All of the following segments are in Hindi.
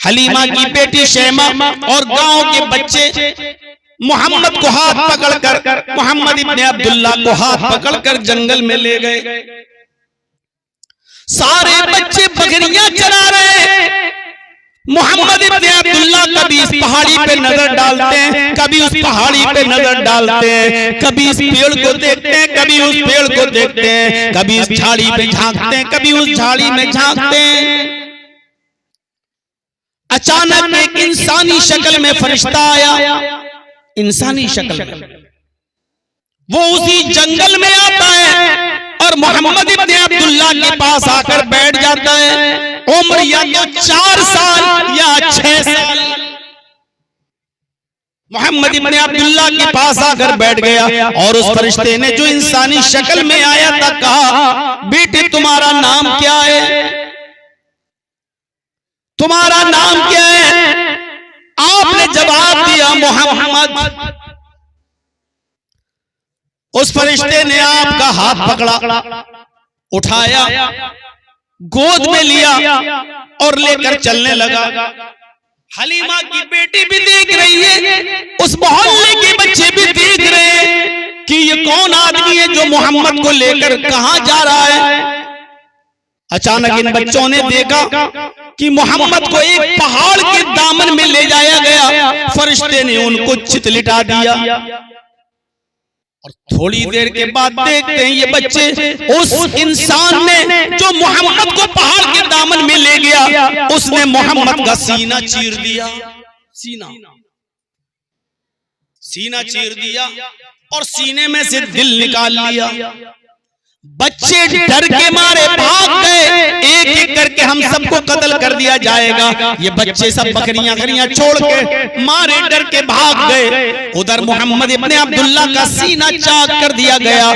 हलीमा की बेटी शैमा और गांव के बच्चे मोहम्मद को हाथ पकड़कर, मोहम्मद इब्ने अब्दुल्ला को हाथ पकड़कर जंगल में ले गए। सारे बच्चे बकरियां चरा रहे हैं। मोहम्मद इब्ने अब्दुल्ला कभी इस पहाड़ी पे नजर डालते हैं, कभी उस पहाड़ी पे नजर डालते हैं, कभी इस पेड़ को देखते हैं, कभी उस पेड़ को देखते हैं, कभी इस झाड़ी पे झांकते हैं, कभी उस झाड़ी में झांकते हैं। अचानक एक इंसानी शक्ल में फरिश्ता आया, इंसानी शक्ल में। वो उसी जंगल में आता है और मोहम्मद इब्ने अब्दुल्ला के पास आकर बैठ जाता है। उम्र या तो 4 साल या 6 साल। मोहम्मद इब्ने अब्दुल्ला के पास आकर बैठ गया और उस फरिश्ते ने जो इंसानी शक्ल में आया था कहा, बेटे तुम्हारा नाम क्या है? तुम्हारा नाम क्या है? आपने जवाब दिया मोहम्मद। उस फरिश्ते ने आपका हाथ पकड़ा, उठाया, गोद में लिया और लेकर चलने लगा। हलीमा की बेटी भी देख रही है, उस मोहल्ले के बच्चे भी देख रहे हैं कि ये कौन आदमी है जो मोहम्मद को लेकर कहां जा रहा है। अचानक इन बच्चों ने देखा कि मोहम्मद को एक पहाड़ के दामन में ले जाया गया। फरिश्ते ने उनको चितलिटा दिया और थोड़ी देर के बाद देखते हैं ये बच्चे उस इंसान ने जो मोहम्मद को पहाड़ के दामन में ले गया, उसने मोहम्मद का सीना चीर दिया। सीना चीर दिया और सीने में से दिल निकाल लिया। बच्चे डर के मारे भाग गए, एक एक करके हम सबको कत्ल कर दिया जाएगा। ये बच्चे सब बकरियां छोड़ के मारे डर के भाग गए। उधर मोहम्मद इब्ने अब्दुल्ला का सीना चाक कर दिया गया,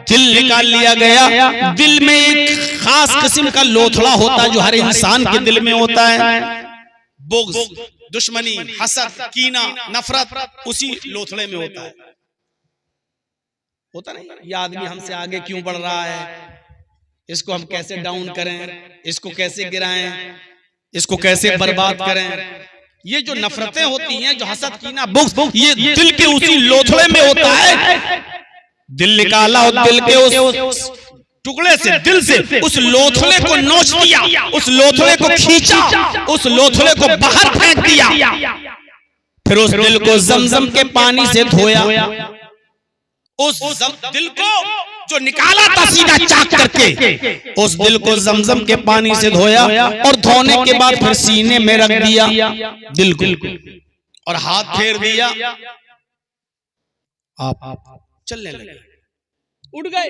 दिल निकाल लिया गया। दिल में एक खास किस्म का लोथड़ा होता है जो हर इंसान के दिल में होता है, बुग़्ज़, दुश्मनी, हसद, कीना, नफरत, उसी लोथड़े में होता है। होता नहीं, ये आदमी हमसे आगे क्यों बढ़ रहा है, इसको हम कैसे डाउन करें, इसको कैसे गिराएं, इसको कैसे बर्बाद करें। ये जो नफरतें होती हैं, जो हसद, कीना, बुग़्ज़, ये दिल के उसी लोथड़े में होता है। दिल निकाला और दिल के उस टुकड़े से, दिल से उस लोथड़े को नोच दिया, उस लोथड़े को खींचा, उस लोथड़े को बाहर फेंक दिया। फिर उस दिल को ज़मज़म के पानी से धोया। उस दिल को जो निकाला था सीना चाक करके, उस दिल को ज़मज़म के पानी से धोया और धोने के बाद फिर सीने में रख दिया दिल को और हाथ फेर दिया। आप चलने लगे, उड़ गए।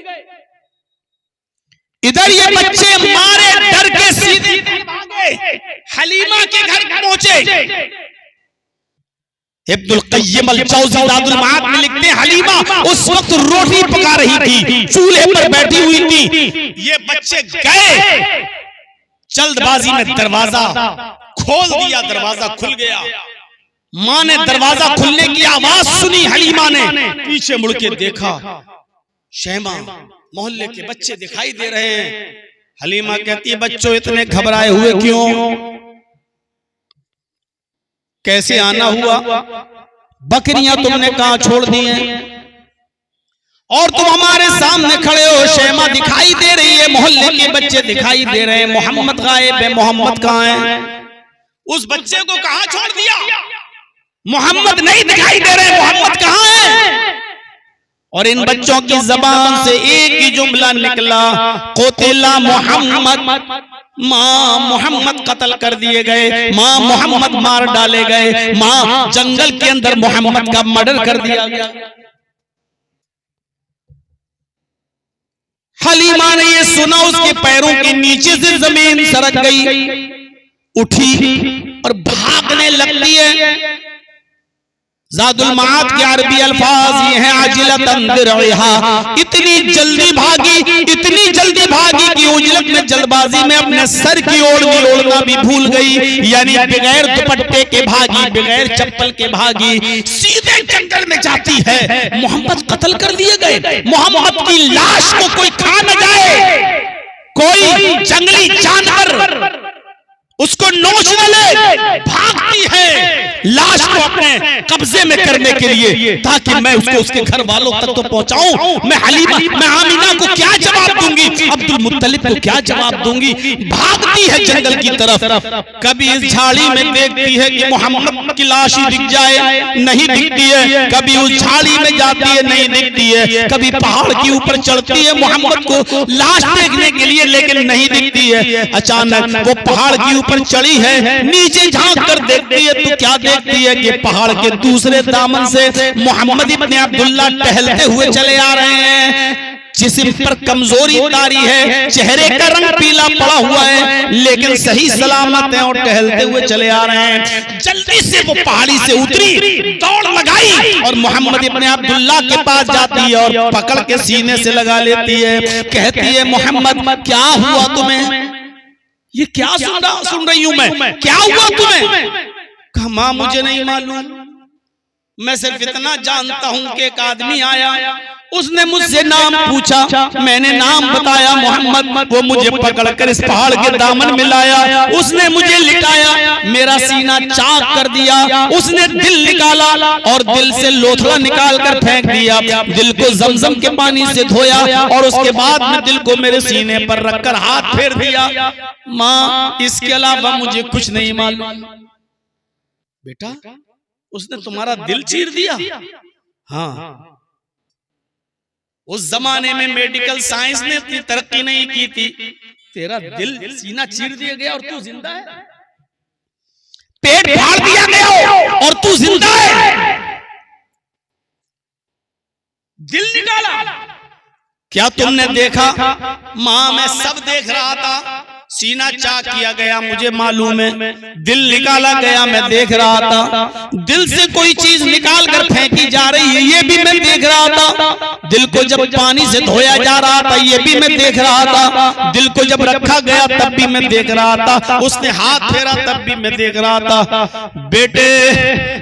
इधर ये बच्चे मारे डर के सीधे भागे, हलीमा के घर पहुंचे। इब्नुल क़य्यिम अल-जौज़ी ज़ादुल मआद में लिखते हैं, हलीमा उस वक्त रोटी पका रही थी, चूल्हे पर बैठी हुई थी। ये बच्चे गए, जल्दबाजी में दरवाजा खोल दिया, दरवाजा खुल गया। माँ ने दरवाजा खुलने की आवाज सुनी, हलीमा ने पीछे मुड़ के देखा, शैमा, मोहल्ले के बच्चे दिखाई दे रहे हैं। हलीमा कहती है, बच्चों इतने घबराए हुए क्यों, कैसे आना हुआ? बकरियां तुमने कहां छोड़ दी हैं और तुम हमारे सामने खड़े हो। शैमा दिखाई दे रही है, मोहल्ले के बच्चे दिखाई दे रहे हैं, मोहम्मद गायब है, मोहम्मद कहां है? उस बच्चे को कहां छोड़ दिया? मोहम्मद नहीं दिखाई दे रहे, मोहम्मद कहां है? और इन बच्चों की जबान से एक ही जुमला निकला, क़ुतिला मोहम्मद, माँ मोहम्मद कत्ल कर दिए गए, माँ मोहम्मद मार डाले गए, माँ जंगल के अंदर मोहम्मद का मर्डर कर दिया गया। हलीमा ने ये सुना, उसके पैरों के नीचे से जमीन सरक गई, उठी और भागने लगती है। ज़ादुल मआद के अरबी अल्फाज ये हैं, आजिलतन दिरहा, इतनी जल्दी भागी कि उजलत में, जल्दबाजी में अपने सर की ओढ़ना भी भूल गई। यानी बगैर दुपट्टे के भागी, बगैर चप्पल के भागी, सीधे जंगल में जाती है। मोहम्मद कत्ल कर दिए गए, मोहम्मद की लाश को कोई खा न जाए, कोई जंगली जानवर उसको नोच न ले, लाश को अपने कब्जे में करने के लिए, ताकि मैं उसको उसके घर वालों तक तो पहुंचाऊं। मैं हलीमा, मैं आमिना को क्या जवाब दूंगी, अब्दुल मुत्तलिब को क्या जवाब दूंगी। भागती है जंगल की तरफ, कभी इस झाड़ी में देखती है कि मोहम्मद की लाश ही दिख जाए, नहीं दिखती है। कभी उस झाड़ी में जाती है, नहीं दिखती है। कभी पहाड़ के ऊपर चढ़ती है मोहम्मद को लाश देखने के लिए, लेकिन नहीं दिखती है। अचानक वो पहाड़ के ऊपर चढ़ी है, नीचे झांक कर देखती है तो क्या देखती है कि पहाड़ के दूसरे दामन से मोहम्मद इब्ने अब्दुल्ला टहलते हुए चले आ रहे हैं। जिस्म पर कमजोरी तारी है, चेहरे का रंग पीला पड़ा हुआ है, लेकिन सही सलामत है और टहलते हुए चले आ रहे हैं। जल्दी से वो पहाड़ी से उतरी, दौड़ लगाई और मोहम्मद इब्ने अब्दुल्ला के पास जाती है और पकड़ के सीने से लगा लेती है। कहती है, मोहम्मद क्या हुआ तुम्हें? ये क्या सुन रही हूं मैं, क्या हुआ तुम्हें? कहा, मां मुझे नहीं मालूम, मैं सिर्फ इतना जानता हूं कि एक आदमी आया, उसने मुझसे नाम पूछा, मैंने नाम बताया मोहम्मद, वो मुझे पकड़कर इस पहाड़ के दामन में लाया, उसने मुझे लिटाया, मेरा सीना चाक कर दिया, उसने दिल निकाला और दिल से लोथड़ा निकाल कर फेंक दिया, दिल को जमजम के पानी से धोया और उसके बाद में दिल को मेरे सीने पर रखकर हाथ फेर दिया। माँ, इसके अलावा मुझे कुछ नहीं मालूम। बेटा, उसने तुम्हारा दिल चीर दिया? हाँ, उस जमाने में मेडिकल साइंस ने इतनी तरक्की नहीं की थी, तेरा दिल सीना चीर दिया गया और तू जिंदा है। पेट फाड़ दिया गया और तू जिंदा है। दिल निकाला, क्या तुमने देखा? मां, मैं सब देख रहा था, सीना चाक किया गया मुझे मालूम है, दिल निकाला गया मैं देख रहा था, दिल से कोई चीज निकाल कर फेंकी जा रही है ये भी मैं देख रहा था, दिल को जब पानी से धोया जा रहा था ये भी मैं देख रहा था, दिल को जब रखा गया तब भी मैं देख रहा था, उसने हाथ फेरा तब भी मैं देख रहा था। बेटे,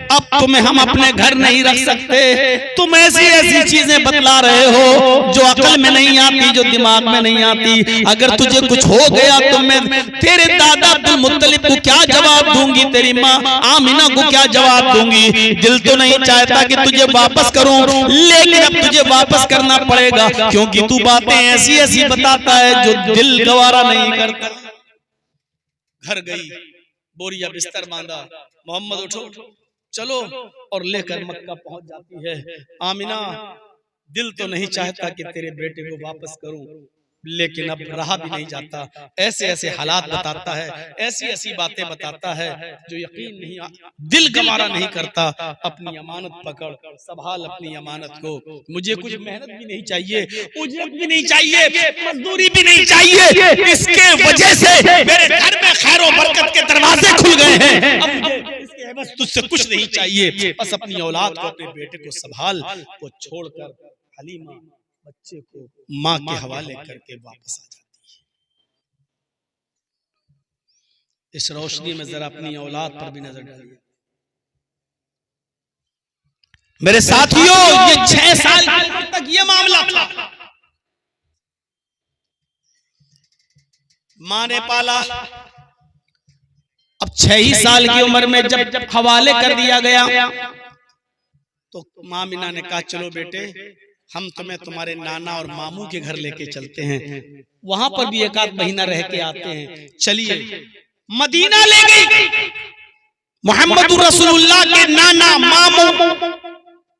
अब तुम्हें हम अपने घर नहीं रख सकते, तुम ऐसी ऐसी चीजें बतला रहे हो जो अकल में नहीं आती, जो दिमाग में नहीं आती। अगर तुझे कुछ हो गया तो मैं तेरे दादा अब्दुल मुत्तलिब को क्या जवाब दूंगी, तेरी माँ आमिना को क्या जवाब दूंगी। दिल तो नहीं चाहता कि तुझे वापस करूं, लेकिन अब तुझे वापस करना पड़ेगा, क्योंकि तू बातें ऐसी ऐसी बताता है जो दिल गवारा नहीं करता। घर गई, बोरिया बिस्तर बांधा, मोहम्मद उठो चलो, और लेकर मक्का पहुंच जाती है। आमिना, दिल तो नहीं चाहता कि तेरे बेटे को वापस करूं, लेकिन अब रहा भी नहीं जाता। ऐसे ऐसे हालात बताता है, ऐसी ऐसी बातें बताता है जो यकीन नहीं, दिल गवारा नहीं करता। अपनी अमानत पकड़, संभाल अपनी अमानत को। मुझे कुछ मेहनत भी नहीं चाहिए, उजरत भी नहीं चाहिए, मजदूरी भी नहीं चाहिए, इसके वजह से मेरे घर में खैर और बरकत के दरवाजे खुल गए हैं। अब मुझे इसके बस तुझसे कुछ नहीं चाहिए, बस अपनी औलाद को, अपने बेटे को संभाल। वो छोड़कर हलीमा बच्चे को मां के हवाले करके वापस आ जाती है। इस रोशनी में जरा अपनी औलाद पर भी नजर डालिए मेरे साथियों। ये 6 साल तक ये मामला था। मां ने पाला, अब 6 ही साल की उम्र में जब हवाले कर दिया गया तो मां मीना ने कहा, चलो बेटे, हम तुम्हें तुम्हारे नाना और मामू के घर लेके चलते हैं, वहां पर भी 1 आध महीना रह के आते हैं। चलिए, मदीना ले गई। मोहम्मद रसूलुल्लाह के नाना मामू,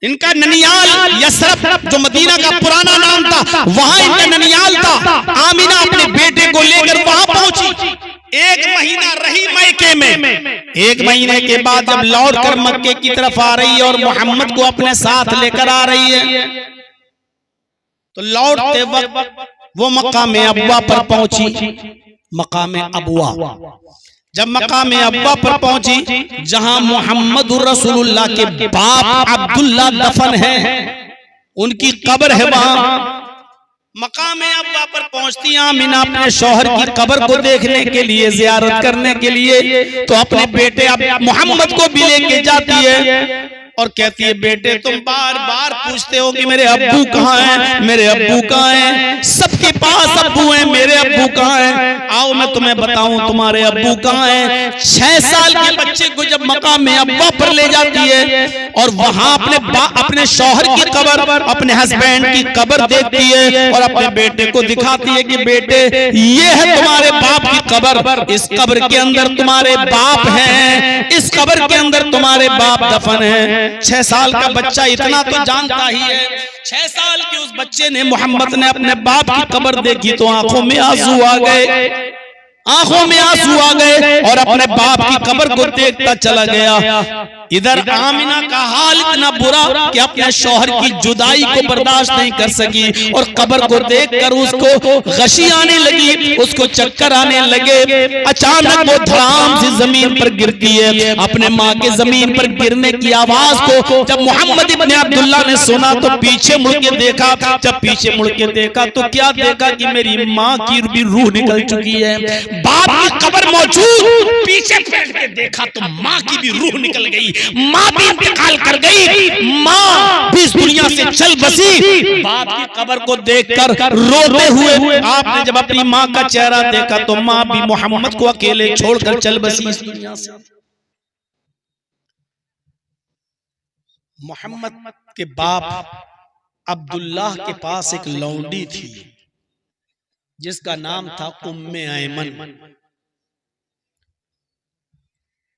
इनका ननियाल यसरफ जो मदीना का पुराना नाम था, वहां इनका ननियाल था। आमिना अपने बेटे को लेकर वहां पहुंची। 1 महीना रही मैके में। 1 महीने के बाद जब लौट कर मक्के की तरफ आ रही है और मोहम्मद को अपने साथ लेकर आ रही है, तो लौटते वक्त वो मकाम अब्वा पर पहुंची। मकाम अब्वा, जब मकाम अब्वा पर पहुंची, जहां मोहम्मद रसूलुल्लाह के बाप अब्दुल्ला दफन है, उनकी कब्र है वहां। मकाम अब्वा पर पहुंचती आमिना अपने शौहर की कब्र को देखने के लिए, जियारत करने के लिए, तो अपने बेटे मोहम्मद को भी लेके जाती है और कहती है, बेटे तुम बार बार पूछते हो कि मेरे अब्बू कहाँ हैं, मेरे अब्बू कहाँ हैं। सबके सबके पास अब्बू हैं, मेरे अब्बू कहाँ हैं? आओ मैं तुम्हें बताऊं तुम्हारे अब्बू कहाँ हैं। 6 साल के बच्चे को जब मकाम अब्बा पर ले जाती है और वहां अपने शौहर की कब्र, अपने हस्बैंड की कब्र देखती है और अपने बेटे को दिखाती है कि बेटे ये है तुम्हारे बाप की कब्र, इस कब्र के अंदर तुम्हारे बाप हैं, इस कब्र के अंदर तुम्हारे बाप दफन हैं। 6 साल का बच्चा इतना तो जानता ही है। 6 साल के उस बच्चे ने, मोहम्मद ने अपने बाप की कब्र देखी तो आंखों में आंसू आ गए, आंखों में आंसू आ गए और अपने बाप की कब्र को देखता चला गया। इधर आमिना का हाल इतना बुरा कि अपने शौहर की जुदाई को बर्दाश्त नहीं कर सकी और कब्र को देखकर उसको गशी आने लगी, उसको चक्कर आने लगे। अचानक वो धड़ाम से जमीन पर गिरती है। अपने माँ के जमीन पर गिरने की आवाज को जब मोहम्मद इब्न अब्दुल्ला ने सुना तो पीछे मुड़ के देखा। जब पीछे मुड़ के देखा तो क्या देखा कि मेरी माँ की भी रूह निकल चुकी है, बाप की कब्र मौजूद। पीछे पलट के देखा तो माँ की भी रूह निकल गई, माँ भी इंतकाल कर गई, माँ भी इस दुनिया से चल बसी। बाप की कब्र को देखकर रोते हुए आपने जब अपनी माँ का चेहरा देखा तो माँ भी मोहम्मद को अकेले छोड़कर चल बसी इस दुनिया से। मोहम्मद के बाप अब्दुल्लाह के पास एक लौंडी थी जिसका नाम था उम्मे ऐमन।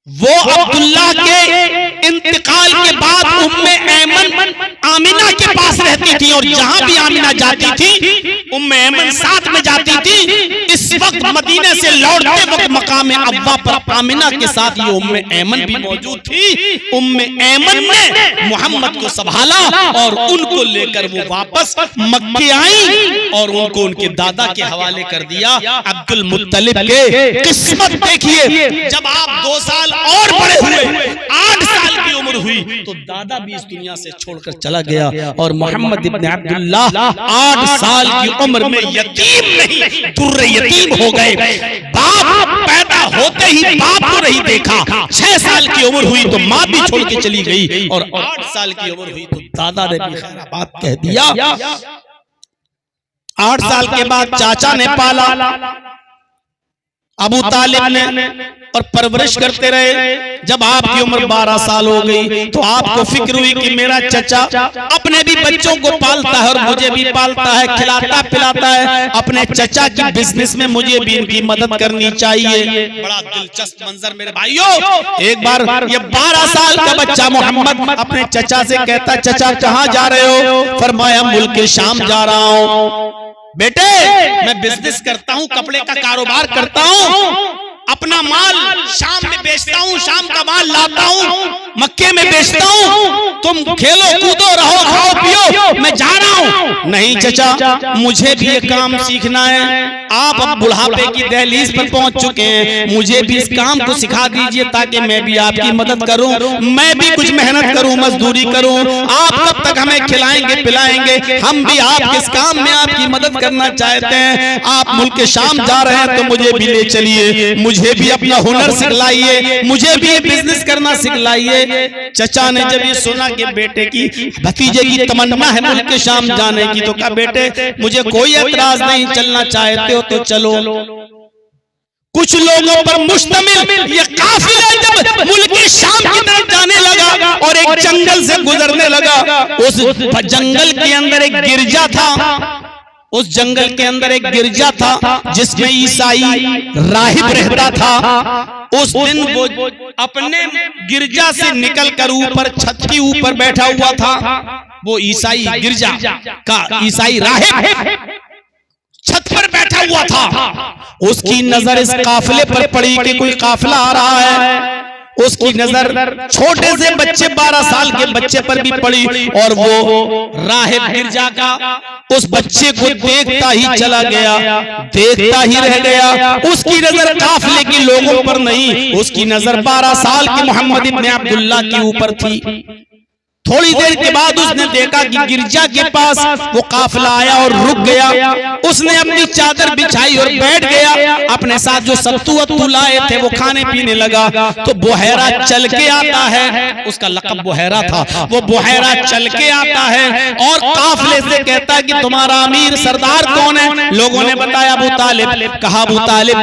वो अब्दुल्लाह के इंतकाल के बाद उम्मे ऐमन आमिना के पास रहती थी और जहां भी आमिना जाती थी उम्मे ऐमन साथ में जाती थी। इस वक्त मदीने से लौटते वक्त मकाम अव्वा पर आमिना के साथ ये उम्मे ऐमन भी मौजूद थी। उम्मे ऐमन ने मोहम्मद को संभाला और उनको लेकर वो वापस मक्के आई और उनको उनके दादा के हवाले कर दिया, अब्दुल मुत्तलिब के। किस्मत देखिए, जब आप 2 साल और बड़े हुए, 8 साल की उम्र हुई तो दादा भी इस दुनिया से छोड़कर चला गया और मोहम्मद इब्न अब्दुल्लाह 8 साल की उम्र में यतीम नहीं दुर्र यतीम हो गए। बाप पैदा होते ही बाप को नहीं देखा, 6 साल की उम्र हुई तो माँ भी छोड़ के चली गई और 8 साल की उम्र हुई तो दादा ने भी बात कह दिया। 8 साल के बाद चाचा ने पाला, अबू तालिब ने, और परवरिश करते रहे। जब आपकी उम्र 12 साल हो गई तो आपको फिक्र हुई कि मेरा चचा अपने भी बच्चों को पालता है और मुझे भी पालता है, खिलाता पिलाता है। अपने चचा की बिजनेस में मुझे भी इनकी मदद करनी चाहिए। बड़ा दिलचस्प मंजर मेरे भाइयों। एक बार ये 12 साल का बच्चा मोहम्मद अपने चचा से कहता, चचा कहाँ जा रहे हो? फरमाया मुल्क शाम जा रहा हूँ। बेटे मैं बिजनेस करता हूँ, कपड़े का कारोबार करता हूँ, अपना माल शाम में बेचता हूँ, शाम का माल लाता हूँ, मक्के में बेचता हूँ। तुम खेलो कूदो रहो खाओ पियो, मैं जा रहा हूँ। नहीं चचा, मुझे भी ये काम सीखना है। आप अब बुढ़ापे की दहलीज पर पहुंच चुके हैं, मुझे भी इस काम को सिखा दीजिए ताकि मैं भी आपकी मदद करूं, मैं भी कुछ मेहनत करूं, मजदूरी करूं। आप कब तक हमें खिलाएंगे पिलाएंगे, हम भी आप किस काम में आपकी मदद करना चाहते हैं। आप मुल्क शाम जा रहे हैं तो मुझे भी ले चलिए, मुझे भी अपना हुनर सिखलाइए, मुझे भी बिजनेस करना सिखलाइए। चचा ने जब ये सुना कि बेटे की भतीजे की तमन्ना है मुल्क शाम जाने की तो कहा, बेटे मुझे कोई एतराज नहीं, चलना चाहते हो तो चलो। कुछ लोगों पर मुश्तमिल ये काफिला जब मुल्क शाम की तरफ जाने लगा और एक जंगल से गुजरने लगा, उस जंगल के अंदर एक गिरजा था, उस जंगल के अंदर एक गिरजा था जिसमें ईसाई राहिब रहता था। उस दिन वो अपने गिरजा से निकलकर ऊपर छत के ऊपर बैठा हुआ था। वो ईसाई गिरजा का ईसाई राहिब छत पर बैठा हुआ था। उसकी नजर इस काफिले पर पड़ी कि कोई काफिला आ रहा है। उसकी नजर छोटे से बच्चे 12 साल के बच्चे पर भी पड़ी और वो राहिब गिरजा का उस बच्चे को देखता ही चला गया, देखता ही रह गया। उसकी नजर काफिले के लोगों पर नहीं, उसकी नजर 12 साल के मोहम्मद इब्न अब्दुल्लाह के ऊपर थी। थोड़ी देर के बाद उसने देखा कि गिरजा के पास वो काफिला आया और रुक गया। उसने अपनी चादर बिछाई और बैठ गया। अपने साथ जो सत्तू वत्तू लाए थे वो खाने पीने लगा। तो बुहैरा चल के आता है, उसका लक़ब बुहैरा था। वो बुहैरा चल के आता है और काफिले से कहता है कि तुम्हारा अमीर सरदार कौन है? लोगों ने बताया अबू तालिब। कहा अबू तालिब,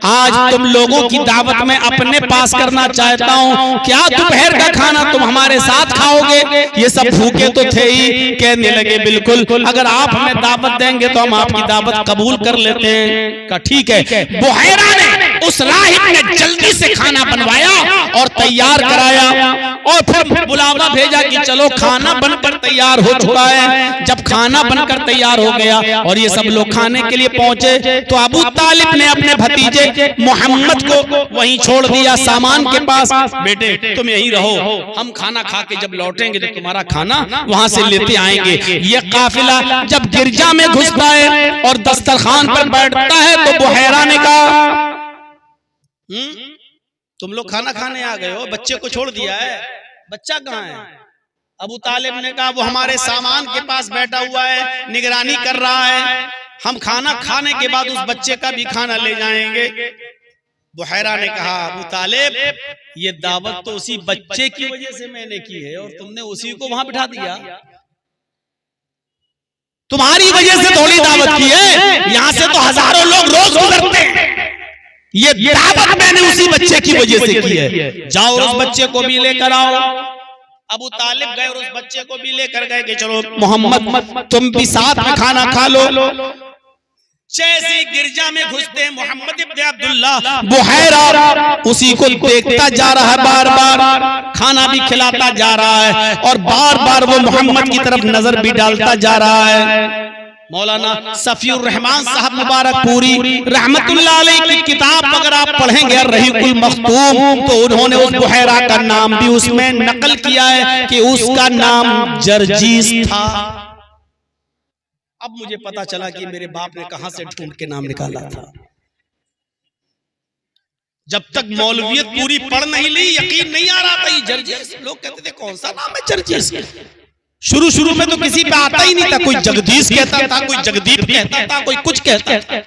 आज तुम लोगों की दावत में अपने पास करना चाहता हूँ, क्या दोपहर का खाना तुम हमारे साथ खाओगे? ये सब भूखे तो थे ही। कहने लगे बिल्कुल, अगर आप हमें दावत देंगे तो हम आपकी दावत कबूल कर लेते हैं। कहा ठीक है। बुहैरा ने उस राहिब ने जल्दी से खाना बनवाया और तैयार कराया और फिर बुलावा भेजा कि चलो खाना बनकर तैयार हो चुका है। जब खाना बनकर तैयार हो गया और ये सब लोग खाने के लिए पहुंचे तो अबू तालिब ने अपने भतीजे मोहम्मद को वहीं छोड़ दिया सामान के पास। बेटे तुम यहीं रहो, हम खाना खा के जब लौटेंगे तो तुम्हारा खाना वहां से लेते आएंगे। ये काफिला जब गिरजा में घुसता है और दस्तरखान पर बैठता है तो बुहैरा ने कहा तुम लोग खाना खाने आ गए हो, बच्चे को छोड़ दिया है, बच्चा कहाँ है? अबू तालिब ने कहा वो हमारे सामान के पास बैठा हुआ है, निगरानी कर रहा है, हम खाना खाने के बाद उस बच्चे का भी खाना ले जाएंगे। बुहैरा ने कहा अबू तालिब, ये दावत तो उसी बच्चे की वजह से मैंने की है और तुमने उसी को वहां बिठा दिया। तुम्हारी वजह से थोड़ी दावत की है, यहां से तो हजारों लोग रोज गुजरते हैं। ये दावत मैंने उसी बच्चे की वजह से की है। जाओ उस बच्चे को भी लेकर आओ। अबू तालिब गए और उस बच्चे को भी लेकर गए कि चलो मोहम्मद तुम भी साथ में खाना खा लो। जैसे गिरजा में घुसते मोहम्मद इब्न अब्दुल्लाह, बुहैरा उसी को देखता जा रहा है, बार बार खाना भी खिलाता जा रहा है और बार बार वो मोहम्मद की तरफ नजर भी डालता जा रहा है। मौलाना सफीउर रहमान साहब मुबारकपुरी रहमतुल्लाह अलैह की किताब अगर आप पढ़ेंगे रहीकुल मखतूम तो उन्होंने उस बुहैरा का नाम भी उसमें नकल किया है कि उसका नाम जर्जीस था। अब मुझे पता चला कि मेरे बाप ने कहां से ढूंढ के नाम निकाला था। जब तक मौलवियत पूरी पढ़ नहीं ली यकीन नहीं आ रहा था ये जर्जीस। लोग कहते थे कौन सा नाम है जर्जीस? शुरू में तो किसी पे आता ही नहीं था। कोई जगदीश कहता था, कोई जगदीप कहता था, कोई कुछ कहता था।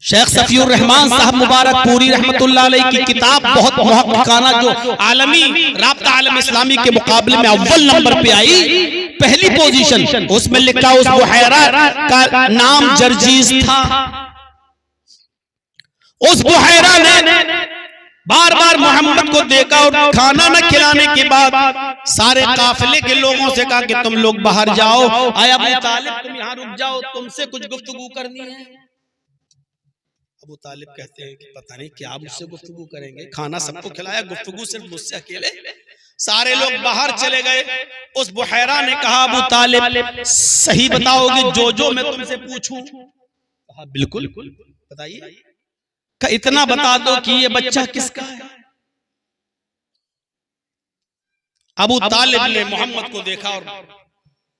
शेख सफीउर रहमान साहब मुबारकपुरी रहमतुल्लाह अलैह की किताब बहुत मुहक्काना जो आलमी राब्ता आलम इस्लामी के मुकाबले में अव्वल नंबर पे आई, पहली पोजीशन, उसमें लिखा उस बुहैरा का नाम जर्जीस था। उस बुहैरा ने बार बार मोहम्मद को देखा और खाना न खिलाने के बाद सारे काफिले के लोगों से कहा कि तुम लोग बाहर जाओ। आया अबू तालिब तुम यहाँ रुक जाओ, तुमसे कुछ गुफ्तगू करनी है। अबू तालिब कहते हैं कि पता नहीं क्या मुझसे गुफ्तगू करेंगे, खाना सबको खिलाया, गुफ्तगू सिर्फ मुझसे अकेले। सारे लोग बाहर चले गए। उस बुहैरा ने कहा अबू तालिब सही बताओगे जो मैं तुमसे पूछूं? कहा बिल्कुल बताइए। इतना बता दो कि ये बच्चा किसका है। अबू तालिब ने मोहम्मद को देखा और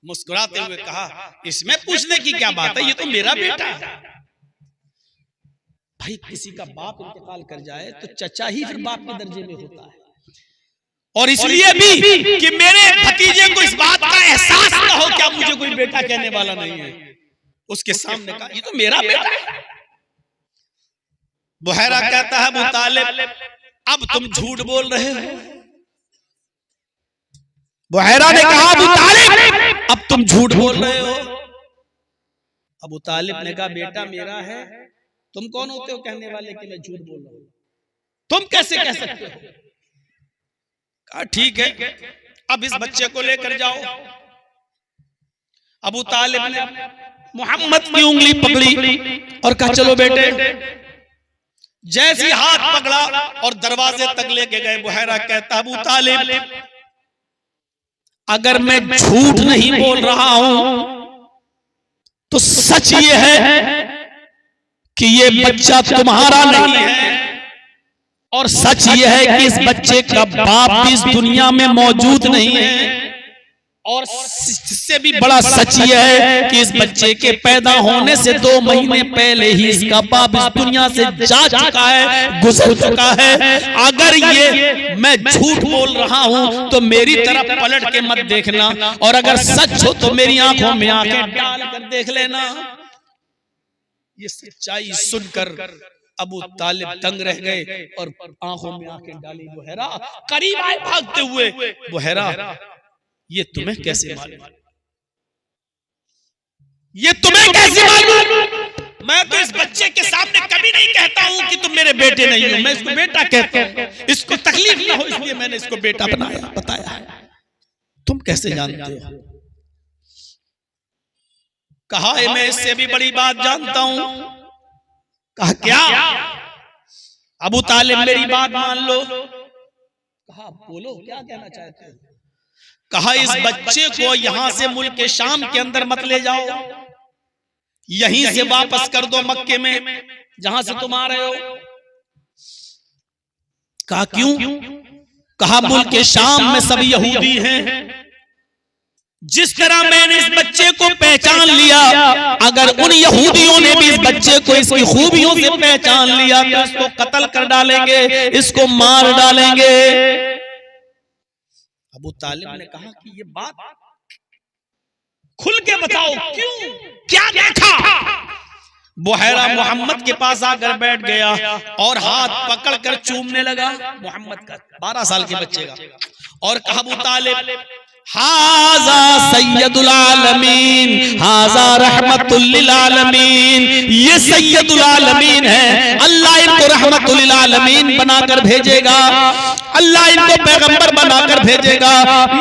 मुस्कुराते हुए कहा इसमें पूछने की क्या बात है, ये तो मेरा बेटा है। भाई किसी का बाप इंतकाल कर जाए तो चचा ही फिर बाप के दर्जे में होता है। और इसलिए भी कि मेरे भतीजे को इस बात का एहसास न हो क्या मुझे कोई बेटा कहने वाला नहीं है, उसके सामने कहा ये तो मेरा बेटा है। बुहैरा कहता है अबू तालिब अब तुम झूठ बोल रहे हो। बुहैरा ने कहा अबू तालिब अब तुम झूठ बोल रहे हो। अबू तालिब ने कहा बेटा मेरा है, तुम कौन होते हो कहने वाले कि मैं झूठ बोल रहा हूं, तुम कैसे कह सकते हो? कहा ठीक है अब इस बच्चे को लेकर जाओ। अबू तालिब ने मोहम्मद की उंगली पकड़ी और कहा चलो बेटे। जैसी हाथ पकड़ा और दरवाजे तक लेके गए। बुहैरा कहता अबू तालिब अगर मैं झूठ नहीं बोल रहा हूं तो सच ये है कि ये बच्चा तुम्हारा नहीं है और सच ये है कि इस बच्चे का बाप भी इस दुनिया में मौजूद नहीं है और इससे भी बड़ा सच यह है कि इस बच्चे के पैदा होने से 2 महीने पहले ही इसका बाप इस दुनिया से जा चुका है, गुजर चुका है। अगर ये मैं झूठ बोल रहा हूं तो मेरी तरफ पलट के मत देखना, और अगर सच हो तो मेरी आंखों में आंखें डाल कर देख लेना। ये सच्चाई सुनकर अबू तालिब दंग रह गए और आंखों में आंखें डाली। बुहैरा करीब आए भागते हुए, बुहैरा ये तुम्हें कैसे मालूम? ये तुम्हें कैसे मालूम? मैं तो इस बच्चे के सामने कभी नहीं कहता हूं कि तुम मेरे बेटे नहीं हो, मैं इसको बेटा कहता हूं। इसको तकलीफ ना हो इसलिए मैंने इसको बेटा बनाया, बताया है। तुम कैसे जानते हो? कहा है मैं इससे भी बड़ी बात जानता हूं। कहा क्या? अबू तालिब मेरी बात मान लो। कहा बोलो क्या कहना चाहते हो? कहा इस बच्चे को यहां से मुल्क के शाम के अंदर मत ले जाओ, यहीं से वापस कर दो मक्के में जहां से तुम आ रहे हो। कहा क्यों? कहा मुल्क के शाम में सब यहूदी हैं। जिस तरह मैंने इस बच्चे को पहचान लिया, अगर उन यहूदियों ने भी इस बच्चे को इसकी खूबियों से पहचान लिया तो इसको कत्ल कर डालेंगे, इसको मार डालेंगे। अबू तालिब ने कहा कि ये बात खुल के बताओ, क्यों, क्या देखा? बुहैरा मोहम्मद के पास आकर बैठ गया और हाथ पकड़कर चूमने लगा मोहम्मद का, 12 साल के बच्चे का, और कहा अबू तालिब हाजा सैयदुल आलमीन, हाजा रहमतुल लिल आलमीन, ये सैयदुल आलमीन है। अल्लाह इनको रहमतुल लिल आलमीन बनाकर भेजेगा, अल्लाह इनको पैगंबर बनाकर भेजेगा।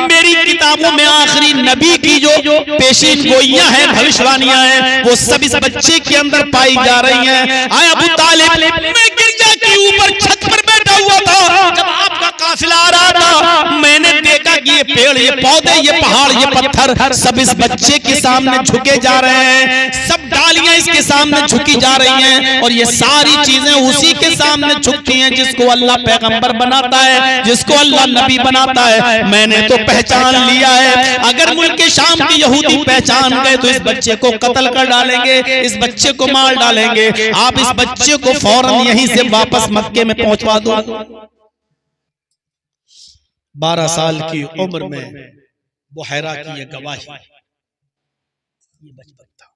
मेरी किताबों में आखिरी नबी की जो पेशीन गोइयां हैं, भविष्यवाणियां हैं, वो सब इस बच्चे के अंदर पाई जा रही हैं। आए अबू तालिब, मैं गिरजा के ऊपर छत पर बैठा हुआ था, जब आपका काफिला आ रहा था, मैंने देखा कि ये पेड़, ये पौधे, ये पहाड़, ये पत्थर सब इस बच्चे के सामने झुके जा रहे हैं, सब डालियां इसके सामने झुकी जा रही हैं, और ये सारी चीजें उसी के सामने झुकती हैं जिसको अल्लाह पैगंबर बनाता है, जिसको अल्लाह नबी बनाता है। मैंने तो पहचान लिया है। अगर मुल्क के शाम के यहूदी पहचान गए तो इस बच्चे को कत्ल कर डालेंगे, इस बच्चे को मार डालेंगे। आप इस बच्चे को फौरन यहीं से वापस मक्के में पहुंचवा दो। 12 साल की उम्र में बुहैरा की ये गवाही, ये बचपन था।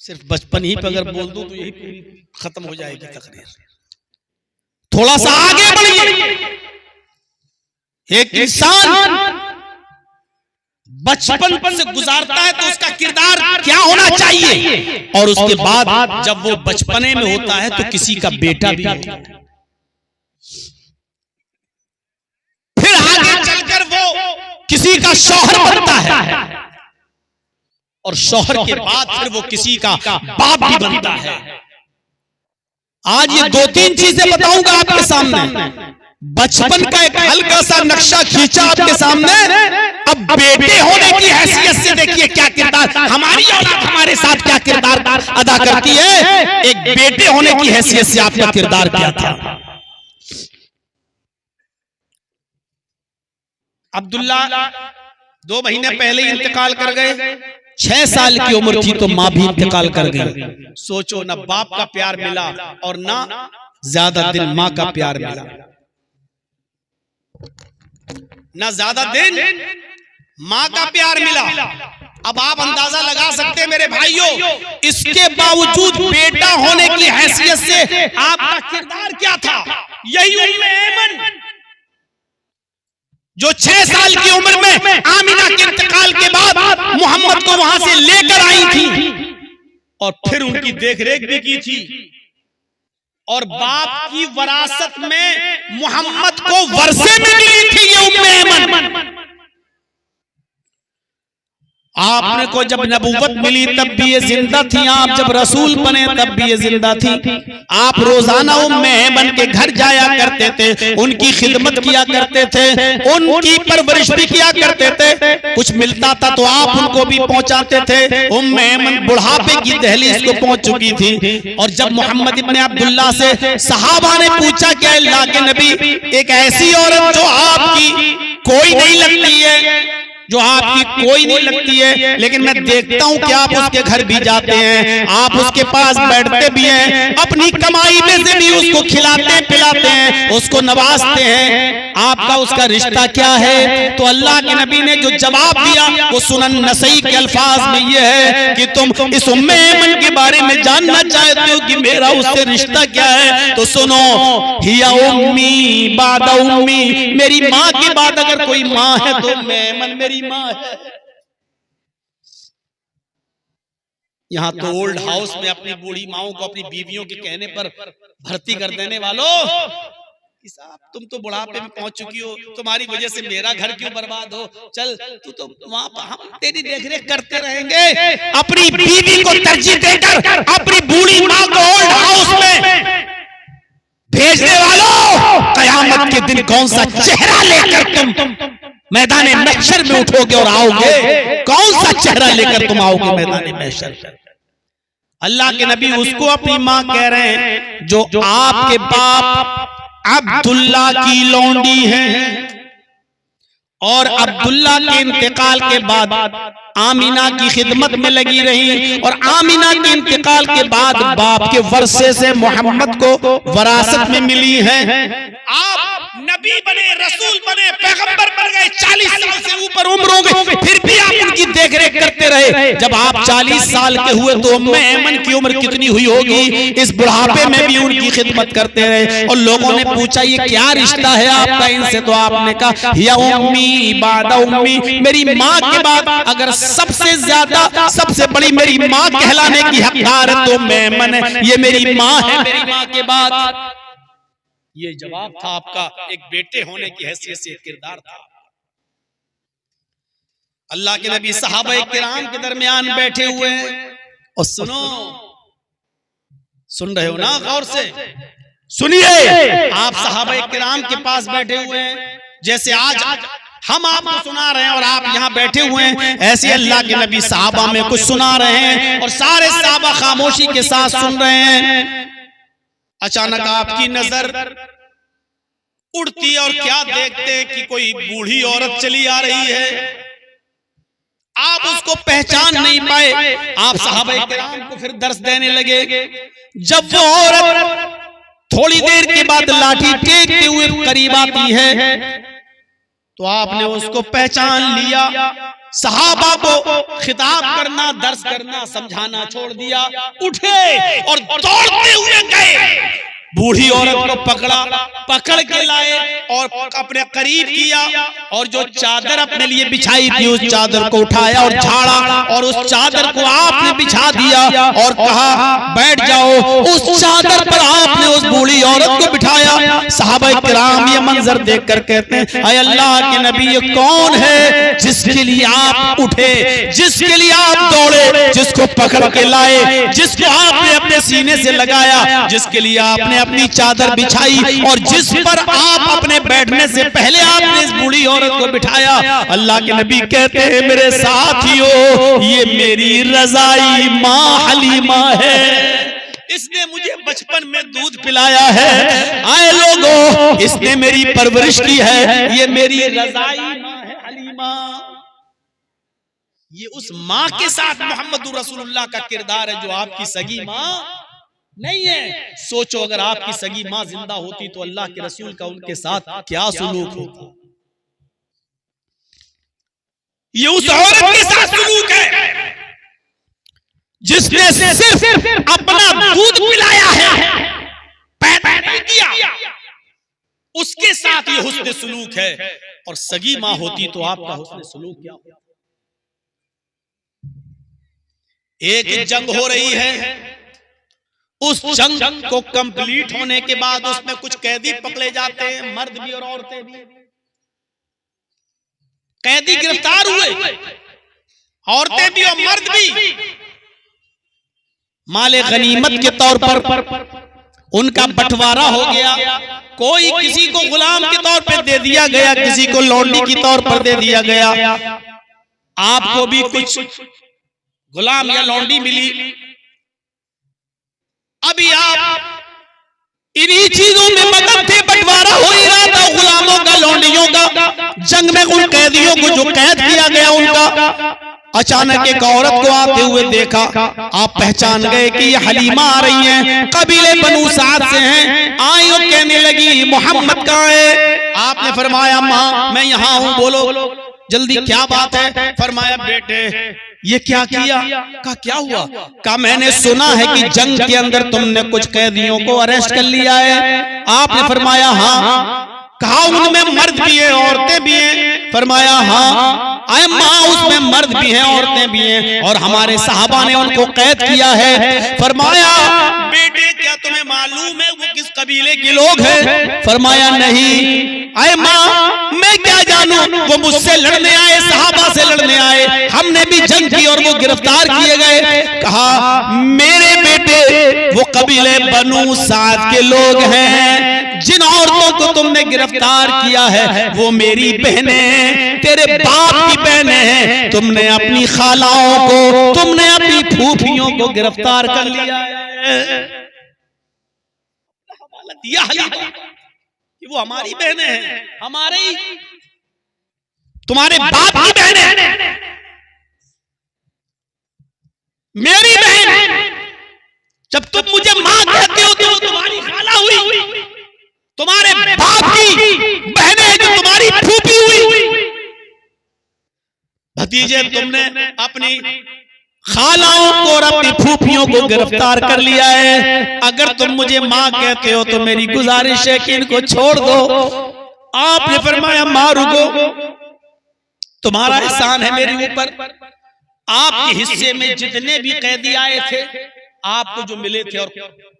सिर्फ बचपन ही पे अगर बोल दूं तो यही पूरी खत्म हो जाएगी तकरीर। थोड़ा सा आगे बढ़िए। एक इंसान बचपन से गुजारता है तो उसका किरदार क्या होना चाहिए, और उसके बाद जब वो बचपने में होता है तो किसी का बेटा भी होता है, फिर आगे चलकर वो किसी का शौहर बनता है, और शौहर के बाद फिर वो किसी का बाप भी बनता है। आज ये 2-3 चीजें बताऊंगा आपके सामने। बचपन का एक हल्का सा नक्शा खींचा आपके सामने, अब बेटे होने की हैसियत से देखिए क्या किरदार, हमारी औलाद हमारे साथ क्या किरदार अदा करती है। एक बेटे होने की हैसियत से आपका किरदार क्या था। अब्दुल्ला 2 महीने पहले ही इंतकाल कर गए। 6 साल की उम्र थी तो माँ भी इंतकाल कर गई। सोचो, ना बाप का प्यार मिला और ना ज्यादा दिन माँ का प्यार मिला, ना ज्यादा दिन माँ का प्यार मिला। अब आप अंदाजा लगा सकते हैं मेरे भाइयों, इसके बावजूद बेटा होने की हैसियत से आपका किरदार क्या था। यही उम्मे ऐमन जो 6 साल की उम्र में आमिना के इंतकाल के बाद मोहम्मद को वहां से लेकर आई थी, और फिर उनकी देखरेख भी की थी, और बाप की वरासत में मोहम्मद को वर्षे में मिली थी ये उम्मे ऐमन। आपने को जब नबूवत मिली तब भी ये जिंदा थी, आप जब रसूल बने तब भी ये जिंदा थी। आप रोजाना उम्मे ऐमन के घर जाया करते थे, उनकी खिदमत किया करते थे, उनकी परवरिश भी किया करते थे। कुछ मिलता था तो आप उनको भी पहुंचाते थे। उम्मे ऐमन बुढ़ापे की दहलीज को पहुंच चुकी थी, और जब मोहम्मद इब्ने अब्दुल्ला से सहाबा ने पूछा कि अल्लाह के नबी, एक ऐसी औरत जो आपकी कोई नहीं लगती है, जो आपकी कोई नहीं लगती है, लेकिन मैं देखता हूं कि आप उसके घर भी जाते हैं, आप उसके पास बैठते भी हैं, अपनी कमाई में से भी उसको खिलाते पिलाते हैं, उसको नवाजते हैं। आपका उसका रिश्ता क्या है? तो अल्लाह के नबी ने जो जवाब दिया वो सुनन नसई के अल्फाज में ये है कि तुम इस उम्मे ऐमन के बारे में जानना चाहते हो कि मेरा उससे रिश्ता क्या है, तो सुनो, हिया उम्मी बादा उम्मी, मेरी माँ के बाद अगर कोई माँ है तो उम्मे ऐमन मेरी माँ है। यहाँ तो ओल्ड हाउस में अपनी बूढ़ी माओं को अपनी बीवियों के कहने पर भर्ती कर देने वालों, साहब तुम तो बुढ़ापे में पहुंच चुकी हो, तुम्हारी वजह से मेरा घर क्यों बर्बाद हो, चल तू तो वहां पर हम तेरी देखरेख करते रहेंगे। अपनी बीवी को तरजीह देकर अपनी बूढ़ी माँ को ओल्ड हाउस में भेजने वालों, कयामत के दिन कौन सा चेहरा लेकर तुम मैदान महशर में उठोगे और आओगे? कौन सा चेहरा लेकर तुम आओगे मैदान महशर? अल्लाह के नबी उसको अपनी माँ कह रहे हैं जो आपके बाप अब्दुल्ला की लौंडी है, और अब्दुल्ला के इंतकाल के बाद आमीना की खिदमत में लगी रही, और आमीना के इंतकाल के बाद बाप के वर्षे से मोहम्मद को वरासत में मिली है। आप नबी बने, रसूल बने, पैगंबर बन गए, 40 साल से ऊपर उम्र हो गई, फिर भी आप उनकी देखरेख करते रहे। जब आप 40 साल के हुए तो उम्मे ऐमन की उम्र कितनी हुई होगी? इस बुढ़ापे में भी उनकी खिदमत करते रहे। और लोगों ने पूछा ये क्या रिश्ता है आपका इनसे? तो आपने कहा या उम्मी बादा उम्मी, मेरी माँ के बाद अगर सबसे ज्यादा सबसे बड़ी मेरी माँ कहलाने की हकदार है तो उम्मे ऐमन है, ये मेरी माँ है मेरी माँ के बाद। ये जवाब था आपका एक बेटे होने की हैसियत से, किरदार था। अल्लाह के नबी सहाबा किराम के दरमियान बैठे हुए हैं, और सुनो, सुन रहे हो ना? गौर से सुनिए। आप सहाबा किराम के पास बैठे हुए हैं, जैसे आज हम आपको सुना रहे हैं और आप यहाँ बैठे हुए हैं, ऐसे अल्लाह के नबी सहाबा में कुछ सुना रहे हैं, और सारे सहाबा खामोशी के साथ सुन रहे हैं। अचानक आपकी नजर उड़ती है और क्या देखते हैं कि कोई बूढ़ी औरत चली आ रही है। आप उसको पहचान नहीं पाए। आप सहाबा किराम को फिर दर्स देने लगे। जब वो औरत थोड़ी देर के बाद लाठी टेकते हुए करीब आती है तो आपने उसको पहचान लिया। सहाबा को खिताब करना, दर्स करना, समझाना छोड़ दिया, उठे और दौड़ते हुए गए, बूढ़ी औरत को पकड़ के लाए और अपने करीब किया, और जो चादर अपने लिए बिछाई थी उस चादर को उठाया और झाड़ा, और उस चादर को आपने बिछा दिया और कहा बैठ जाओ। उस चादर पर आपने उस बूढ़ी औरत को बिठाया। सहाबा किराम ये मंजर देखकर कहते हैं ऐ अल्लाह के नबी, ये कौन है जिसके लिए आप उठे, जिसके लिए आप दौड़े, जिसको पकड़ के लाए, जिसको आपने अपने सीने से लगाया, जिसके लिए आपने अपनी चादर बिछाई, और जिस पर आप अपने बैठने से पहले आपने इस बूढ़ी औरत को बिठाया। अल्लाह के नबी कहते हैं मेरे साथियों, ये मेरी रजाई माँ हलीमा है, इसने मुझे बचपन में दूध पिलाया है। आए लोगों, इसने मेरी परवरिश की है, ये मेरी रजाई माँ है हलीमा। ये उस माँ के साथ मोहम्मद रसूलुल्लाह का किरदार है जो आपकी सगी माँ नहीं है। सोचो अगर आपकी सगी माँ जिंदा होती तो अल्लाह के रसूल का उनके साथ क्या सलूक होता। ये उस औरत के साथ सलूक है जिसने सिर्फ अपना दूध पिलाया है, पैदा नहीं किया, उसके साथ ये हुस्न सलूक है। और सगी माँ होती तो आपका हुस्न सलूक क्या होता? एक जंग हो रही है, उस जंग को कंप्लीट होने के बाद उसमें कुछ कैदी पकड़े जाते हैं, मर्द भी और औरतें भी। कैदी गिरफ्तार हुए, औरतें भी और मर्द भी। माले गनीमत के तौर पर उनका बंटवारा हो गया। कोई किसी को गुलाम के तौर पर दे दिया गया, किसी को लौंडी के तौर पर दे दिया गया। आपको भी कुछ गुलाम या लौंडी मिली। अभी आप इन्हीं चीजों में मगन थे, बंटवारा हो ही रहा था गुलामों का, लौंडियों का। जंग में उन कैदियों को जो कैद किया गया उनका अचानक एक औरत को आते हुए देखा। आप पहचान गए कि ये हलीमा आ रही हैं, कबीले बनु साद से हैं। आई और कहने लगी मोहम्मद कहाँ है? आपने फरमाया माँ मैं यहाँ हूँ, बोलो जल्दी क्या बात है? फरमाया बेटे ये क्या किया? कहा क्या हुआ? कहा मैंने सुना है कि जंग के अंदर तुमने कुछ कैदियों को अरेस्ट कर लिया है। आपने फरमाया हाँ। कहा उनमें मर्द भी है औरतें भी हैं? फरमाया हाँ। आए माँ उसमें मर्द भी हैं औरतें भी हैं और हमारे साहबा ने उनको कैद किया है। फरमाया बेटे क्या तुम्हें मालूम है वो किस कबीले के लोग हैं? फरमाया नहीं। आए माँ मैं क्या जानूं, वो मुझसे लड़ने आए, साहबा से लड़ने आए, हमने भी जंग की और वो गिरफ्तार किए गए। कहा मेरे बेटे वो कबीले बनु साद के लोग हैं। जिन औरतों को तुमने गिरफ्तार किया है वो मेरी बहनें, तेरे बाप की बहनें हैं। तुमने अपनी खालाओं को, तुमने अपनी फूफियों को गिरफ्तार कर लिया है। दिया कि वो हमारी बहनें हैं, हमारे ही तुम्हारे बाप की बहनें, मेरी बहन। जब तुम मुझे मां कहते हो तो तुम्हारी खाला हुई, तुम्हारे बाप की बहनें जो तुम्हारी फूफी हुई। भतीजे तुमने अपनी खालाओं को और अपनी फूफियों को गिरफ्तार कर लिया है। अगर तुम मुझे मां कहते हो तो मेरी गुजारिश है कि इनको छोड़ दो। आपने फरमाया मां रुको, तुम्हारा एहसान है मेरे ऊपर। आपके हिस्से में जितने भी कैदी आए थे, आपको जो मिले थे और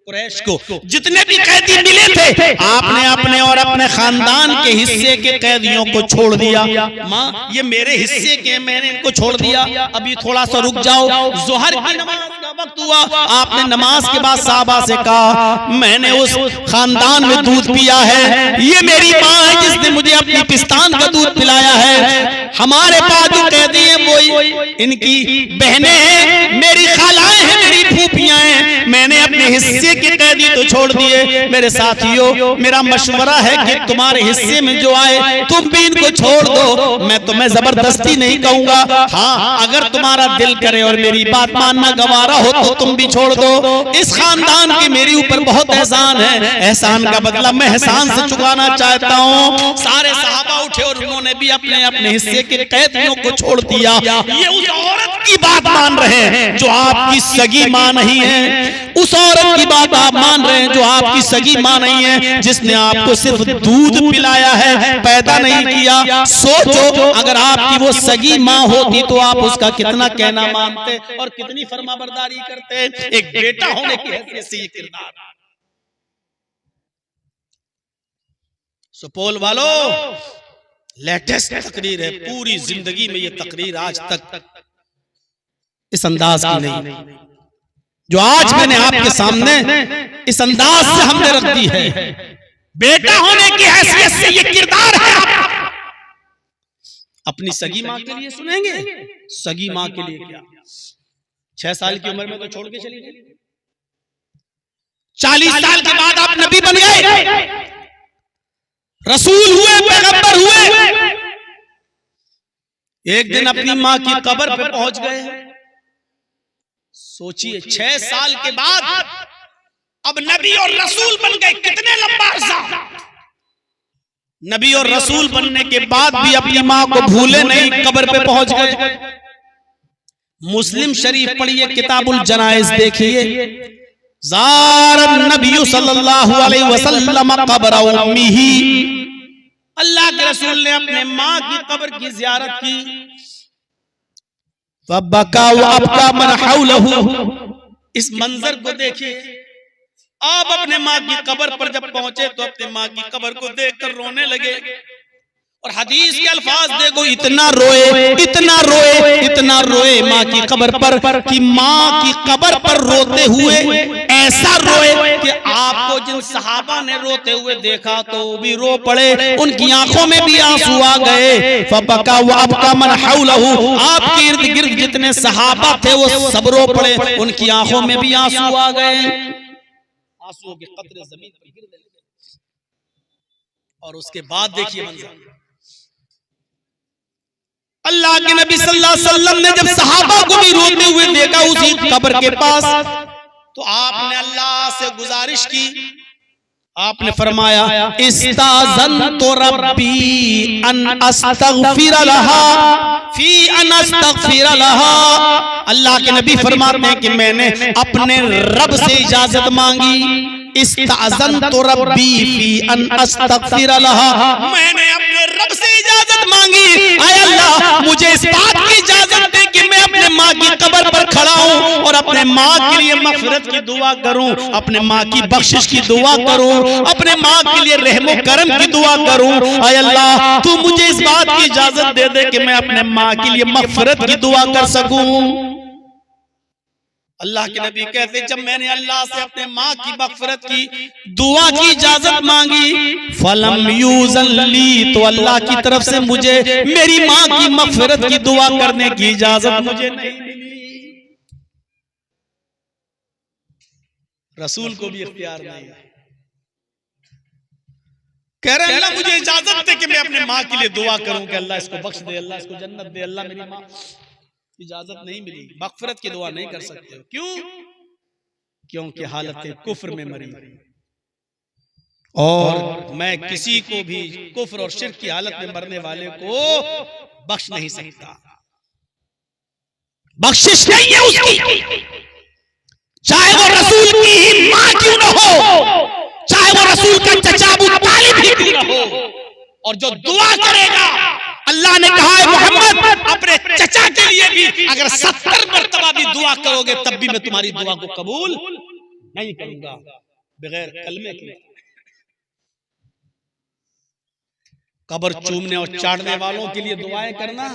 कुरैश को जितने भी कैदी मिले थे, आपने अपने और अपने खानदान के हिस्से के कैदियों को छोड़ दिया। माँ ये मेरे हिस्से के, मैंने इनको छोड़ दिया, अभी थोड़ा सा रुक जाओ। जोहर की नमाज का वक्त हुआ, आपने नमाज के बाद साहबा से कहा मैंने उस खानदान में दूध पिया है, ये मेरी माँ है जिसने मुझे अपनी पिस्तान का दूध पिलाया है। हमारे पास जो कैदी हैं वो इनकी बहनें हैं, मेरी खालाएं हैं, मेरी फूफियां हैं। मैंने अपने हिस्से के कैदी तो छोड़ दिए। मेरे साथियों मेरा मशवरा है कि तुम्हारे हिस्से में जो आए तुम भी इनको छोड़ दो। मैं तुम्हें जबरदस्ती नहीं कहूंगा, हाँ अगर तुम्हारा दिल करे और मेरी बात मानना गवारा हो तो तुम भी छोड़ दो। इस खानदान के मेरे ऊपर बहुत एहसान है, एहसान का बदला मैं एहसान से चुकाना चाहता हूँ। सारे सहाबा उठे और उन्होंने भी अपने अपने हिस्से के कैदियों को छोड़ दिया। ये उस औरत की बात मान रहे हैं जो आपकी सगी मां नहीं है, उस औरत की बात आप मान रहे हैं जो आपकी सगी मां नहीं है, जिसने आपको सिर्फ दूध पिलाया है, पैदा नहीं किया। सोचो अगर आपकी वो सगी मां होती तो आप उसका कितना कहना मानते और कितनी फरमाबरदारी करते। एक बेटा होने की हैसियत से ये किरदार। सुपौल वालों लेटेस्ट तकरीर है, पूरी जिंदगी में ये तकरीर आज तक इस अंदाज की नहीं जो आज मैंने आपके सामने इस अंदाज से हमने रख दी है। बेटा होने की हैसियत से ये किरदार है। अपनी सगी मां के लिए सुनेंगे, सगी मां के लिए क्या, 6 साल की उम्र में तो छोड़ के चली गई, 40 साल के बाद आप नबी बन गए, रसूल हुए, पैगंबर हुए। एक दिन अपनी मां की कब्र पे पहुंच गए। सोचिए 6 साल के बाद अब नबी और रसूल बन गए, कितने लंबा अरसा। नबी और रसूल बनने के बाद भी अपनी मां को भूले नहीं, कब्र पे पहुंच गए। मुस्लिम शरीफ पढ़िए, किताबुल जनाइज देखिए, ज़ारन नबी सल्लल्लाहु अलैहि वसल्लम कब्र उम्मिही, अल्लाह के रसूल ने अपने मां की कब्र की ज़ियारत की। फबका व अबका मन हौलहु, इस मंजर को देखिए। आप अपने माँ की कब्र पर जब पहुंचे तो अपने माँ की कब्र को देखकर रोने लगे। और हदीस के अल्फाज देखो, इतना रोए, इतना रोए, इतना रोए माँ की कब्र पर कि माँ की कब्र पर रोते हुए ऐसा रोए कि आपको जिन सहाबा ने रोते हुए देखा तो भी रो पड़े, उनकी आंखों में भी आंसू आ गए। फबका व अबका मन हौलहु, आपके इर्द गिर्द जितने सहाबा थे वो सब रो पड़े, उनकी आंखों में भी आंसू आ गए। आंसुओं के कतरे जमीन पर गिरने लगे। और उसके बाद देखिए मंजर, अल्लाह के नबी सल्लल्लाहु अलैहि वसल्लम ने जब सहाबा को भी रोते हुए देखा उसी कब्र के पास, तो आपने अल्लाह से गुजारिश की, आपने फरमाया इस्ताज़नतु रब्बी अन अस्तगफिर लहा फी अन अस्तगफिर लहा। अल्लाह के नबी फरमाते हैं कि मैंने अपने रब से इजाजत मांगी, इस्ताज़नतु रब्बी फी अन अस्तगफिर लहा, मैंने अपने रब से इजाजत मांगी, आय अल्लाह मुझे इस बात की इजाजत दे कि मैं अपने माँ की कब्र पर खड़ा हूँ और अपने माँ के लिए मग़फ़िरत की दुआ करूँ, अपने माँ की बख्शिश की दुआ करूँ, अपने माँ के लिए रहमो करम की दुआ करूँ। आय अल्लाह तू मुझे इस बात की इजाजत दे दे कि मैं अपने माँ के लिए मग़फ़िरत की दुआ कर सकूँ। अल्लाह के नबी कहते जब मैंने अल्लाह से अपने माँ की मग़फ़िरत की दुआ की इजाजत मांगी, फलम यूज़ल्ली, तो अल्लाह की तरफ से मुझे मेरी माँ की मग़फ़िरत की दुआ करने की इजाजत मुझे नहीं मिली। रसूल को भी इख्तियार नहीं है, कह रहे अल्लाह मुझे इजाजत दे कि मैं अपने माँ के लिए दुआ करूं कि अल्लाह इसको बख्श दे, अल्लाह इसको जन्नत दे, अल्लाह मेरी माँ, इजाजत नहीं मिली, मग़फ़िरत की दुआ नहीं कर सकते हो। क्यों? क्योंकि हालत कुफ्र में मरी, और मैं किसी को भी कुफ्र और शिर्क की हालत में मरने वाले को बख्श नहीं सकता, बख्शिश नहीं है उसकी, चाहे वो रसूल की ही मां क्यों न हो, चाहे वो रसूल का चचा अबू तालिब ही क्यों न हो। और जो दुआ करेगा, अल्लाह ने कहा है मोहम्मद अपने चचा के लिए भी अगर 70 मरतबा भी दुआ करोगे तब भी मैं तुम्हारी दुआ को कबूल नहीं करूंगा बगैर कलमे के। कब्र चूमने और चाटने वालों के लिए दुआएं करना,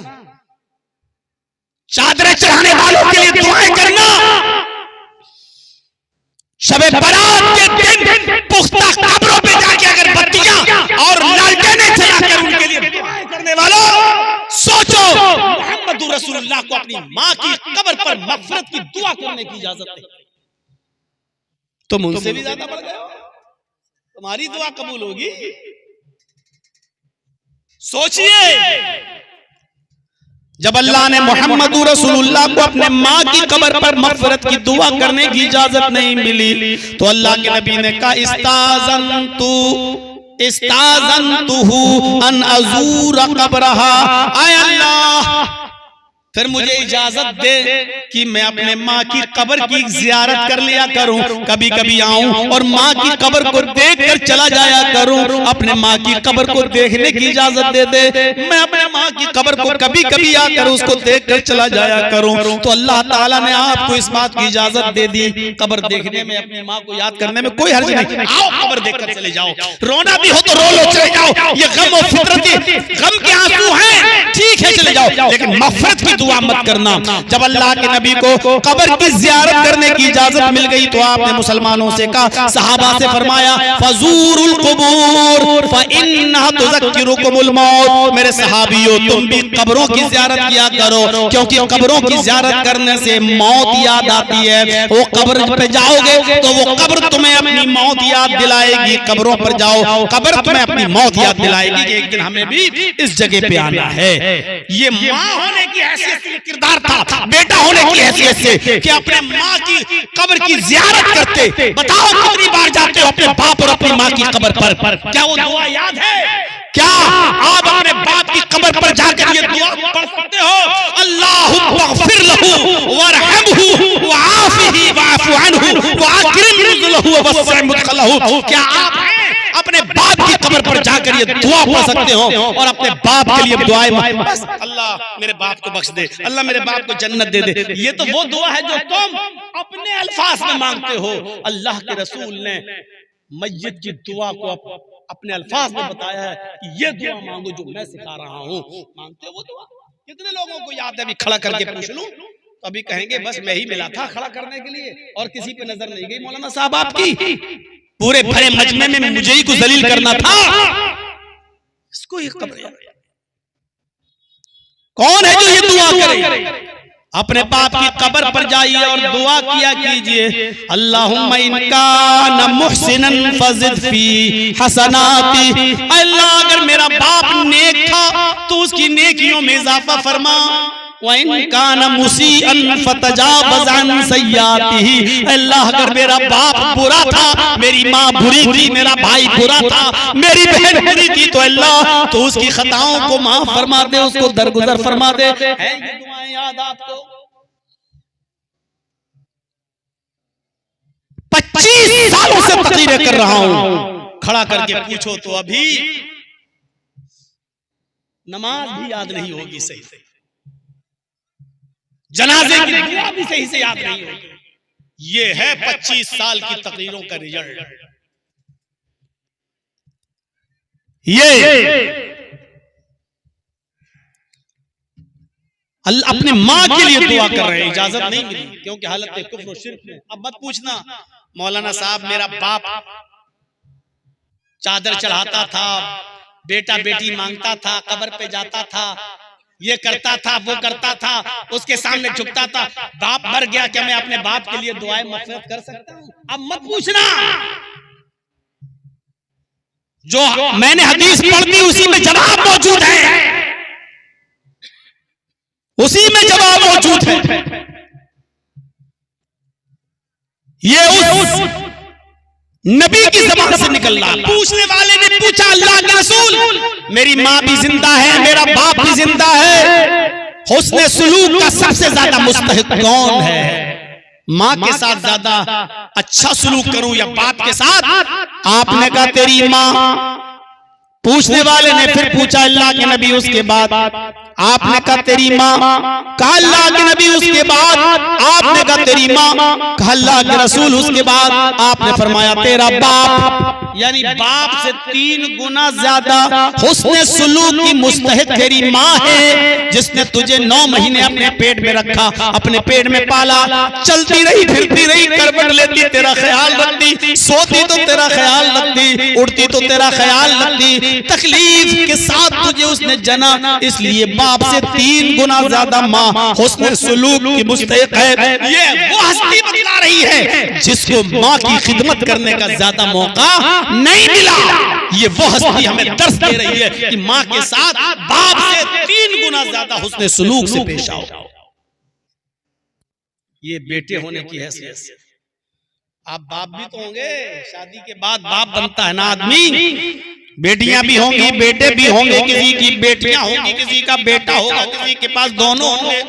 चादरें चढ़ाने वालों के लिए दुआएं करना, शबे बारात के दिन पुख्ता कब्रों पे जाके अगर बत्तियां और लालटेनें जलाकर उनके लिए दुआएं करने वालों, सोचो मोहम्मद रसूलुल्लाह को अपनी माँ की कब्र पर मग़फ़िरत की दुआ करने की इजाजत है, तुम उनसे भी ज्यादा बढ़ गए हो, तुम्हारी दुआ कबूल होगी। सोचिए जब अल्लाह ने मोहम्मद रसूलुल्लाह को अपने माँ की कब्र पर मग़फ़िरत की दुआ करने की इजाजत नहीं मिली, तो अल्लाह के नबी ने कहा इस्ताज़नतुहु अन अज़ूर क़ब्रहा, आय अल्लाह फिर मुझे इजाजत दे कि मैं अपने माँ की कब्र की ज़ियारत कर लिया करूं, कभी कभी आऊं और माँ की कब्र को देखकर चला जाया करूं, अपने माँ की कब्र को देखने की इजाजत दे दे, मैं अपने माँ की कब्र को कभी कभी आकर उसको देखकर चला जाया करूं। तो अल्लाह ताला ने आपको इस बात की इजाजत दे दी, कब्र देखने में, अपनी माँ को याद करने में कोई हर्ज नहीं, आओ कब्र देखकर चले जाओ, रोना भी हो तो रो लो, चले जाओ, ये गम और फितरती गम के आंसू हैं, ठीक है चले जाओ, लेकिन मग़फ़िरत की दुआ मत करना। जब अल्लाह के नबी को कब्र की ज़ियारत करने की इजाजत मिल गई तो आपने मुसलमानों से कहा, सहाबा से फरमाया फज़ूरुल क़ुबूर फ़इन्नहा तुज़क्किरुकुमुल मौत, मेरे सहाबियों तुम भी कब्रों की ज़ियारत किया करो, क्योंकि कब्रों की ज़ियारत करने से मौत याद आती है। वो कब्र पे जाओगे तो वो कब्र तुम्हें अपनी मौत याद दिलाएगी, कब्रों पर जाओ कब्र तुम्हें अपनी मौत याद दिलाएगी कि एक दिन हमें भी इस जगह पे आना है। ये माँ होने की हैसियत से किरदार था, बेटा होने की हैसियत से कि अपने माँ की कब्र की ज़ियारत करते। बताओ कितनी बार जाते हो अपने बाप और अपनी माँ की कब्र पर, क्या वो दुआ याद है? क्या आप अपने बाप की कब्र पर जाकर ये दुआ पढ़ सकते हो? अल्लाहुम्मग़फ़िर लहू वरहमहू वआफ़िही वअफ़ु अन्हु वअक्रिम नुज़ुलहू ववस्सिअ मुदख़लहू। क्या आप अपने बाप की कब्र पर जाकर ये दुआ पढ़ सकते हो और अपने बाप के लिए दुआएं, बस अल्लाह मेरे बाप को बख्श दे, अल्लाह मेरे बाप को जन्नत दे दे, ये तो वो दुआ है जो तुम अपने अल्फाज में मांगते हो। अल्लाह के रसूल ने मय्यत की दुआ को अपने अल्फाज में बताया है कि ये दुआ मांगो जो मैं सिखा रहा हूँ। मांगते हो वो दुआ? कितने लोगों को याद है? अभी खड़ा करके पूछ लूं तो अभी कहेंगे बस मैं ही मिला था खड़ा करने के लिए और किसी पे नजर नहीं गई। मौलाना साहब आपकी पूरे भरे मजमे में मुझे ही को जलील करना था। इसको ये कब्र, कौन है जो ये दुआ करे? अपने बाप की कब्र पर जाइए और दुआ किया कीजिए, अल्लाहुम्मा इन कान मुहसिनन फज़िद फी हसनाती, अल्लाह अगर मेरा बाप नेक था तो उसकी नेकियों में इजाफा फरमा, व इन कान मुसीअन फतजावज़ अन सय्यातिही, अल्लाह अगर मेरा बाप बुरा था, मेरी माँ बुरी थी, मेरा भाई बुरा था, मेरी बहन बुरी थी, तो अल्लाह तो उसकी खताओं को माफ फरमा दे, उसको दरगुजर फरमा दे। है ये दुआएं याद आपको? 25 सालों से तकरीरें कर रहा हूं, खड़ा करके पूछो तो अभी नमाज भी याद नहीं होगी सही से, जनाजे की दुआ भी सही से याद नहीं होगी। ये है 25 साल की तकरीरों का रिजल्ट। ये अपने माँ के लिए दुआ कर रहे हैं, इजाजत नहीं मिली क्योंकि हालत कुफ्र और शिर्क में। अब मत पूछना मौलाना साहब मेरा बाप चादर चढ़ाता था, बेटा बेटी मांगता था, कब्र पे जाता था, ये करता था, वो करता था, उसके सामने झुकता था, बाप मर गया, क्या मैं अपने बाप के लिए दुआएं मग़फ़िरत कर सकता हूं? अब मत पूछना, जो मैंने हदीस पढ़ दी उसी में जवाब मौजूद है, उसी में जवाब मौजूद है। ये उस नबी की ज़बान से निकल रहा। पूछने वाले ने पूछा, अल्लाह के रसूल मेरी माँ भी जिंदा है, मेरा बाप भी जिंदा है, हुस्न सुलूक का सबसे ज्यादा मुस्तहिक कौन है? माँ के साथ ज्यादा अच्छा सलूक करूं या बाप के साथ? आपने कहा तेरी माँ। पूछने वाले ने फिर पूछा, अल्लाह के नबी उसके बाद? आपने कहा तेरी माँ। कहा अल्लाह के नबी उसके बाद? आपने कहा तेरी माँ। कहा अल्लाह के रसूल उसके बाद? आपने फरमाया तेरा बाप। यानी बाप से 3 गुना ज्यादा हुस्न सुलूक की मुस्तहिक तेरी माँ है, जिसने तुझे 9 महीने अपने पेट में रखा, अपने पेट में पाला, चलती रही, फिरती रही, करवट लेती तेरा ख्याल रखती, सोती तो तेरा ख्याल रखती, उड़ती तो तेरा ख्याल रखती, तकलीफ के साथ तुझे उसने जना, इसलिए बाप से 3 गुना ज्यादा माँ हुस्न सुलूक की मुस्तहिक है। ये वो हस्ती बतला रही है जिसको माँ की खिदमत करने का ज्यादा मौका नहीं मिला। ये वो हस्ती हमें दर्श दे रही है कि माँ के साथ बाप से 3 गुना ज्यादा हुस्न सुलूक से पेश आओ। ये बेटे होने की हैसियत से। आप बाप भी तो होंगे, शादी के बाद बाप बनता है ना आदमी। बेटियां भी होंगी, बेटे भी होंगे, किसी की बेटियां होंगी, किसी का बेटा होगा, किसी के पास दोनों होंगे।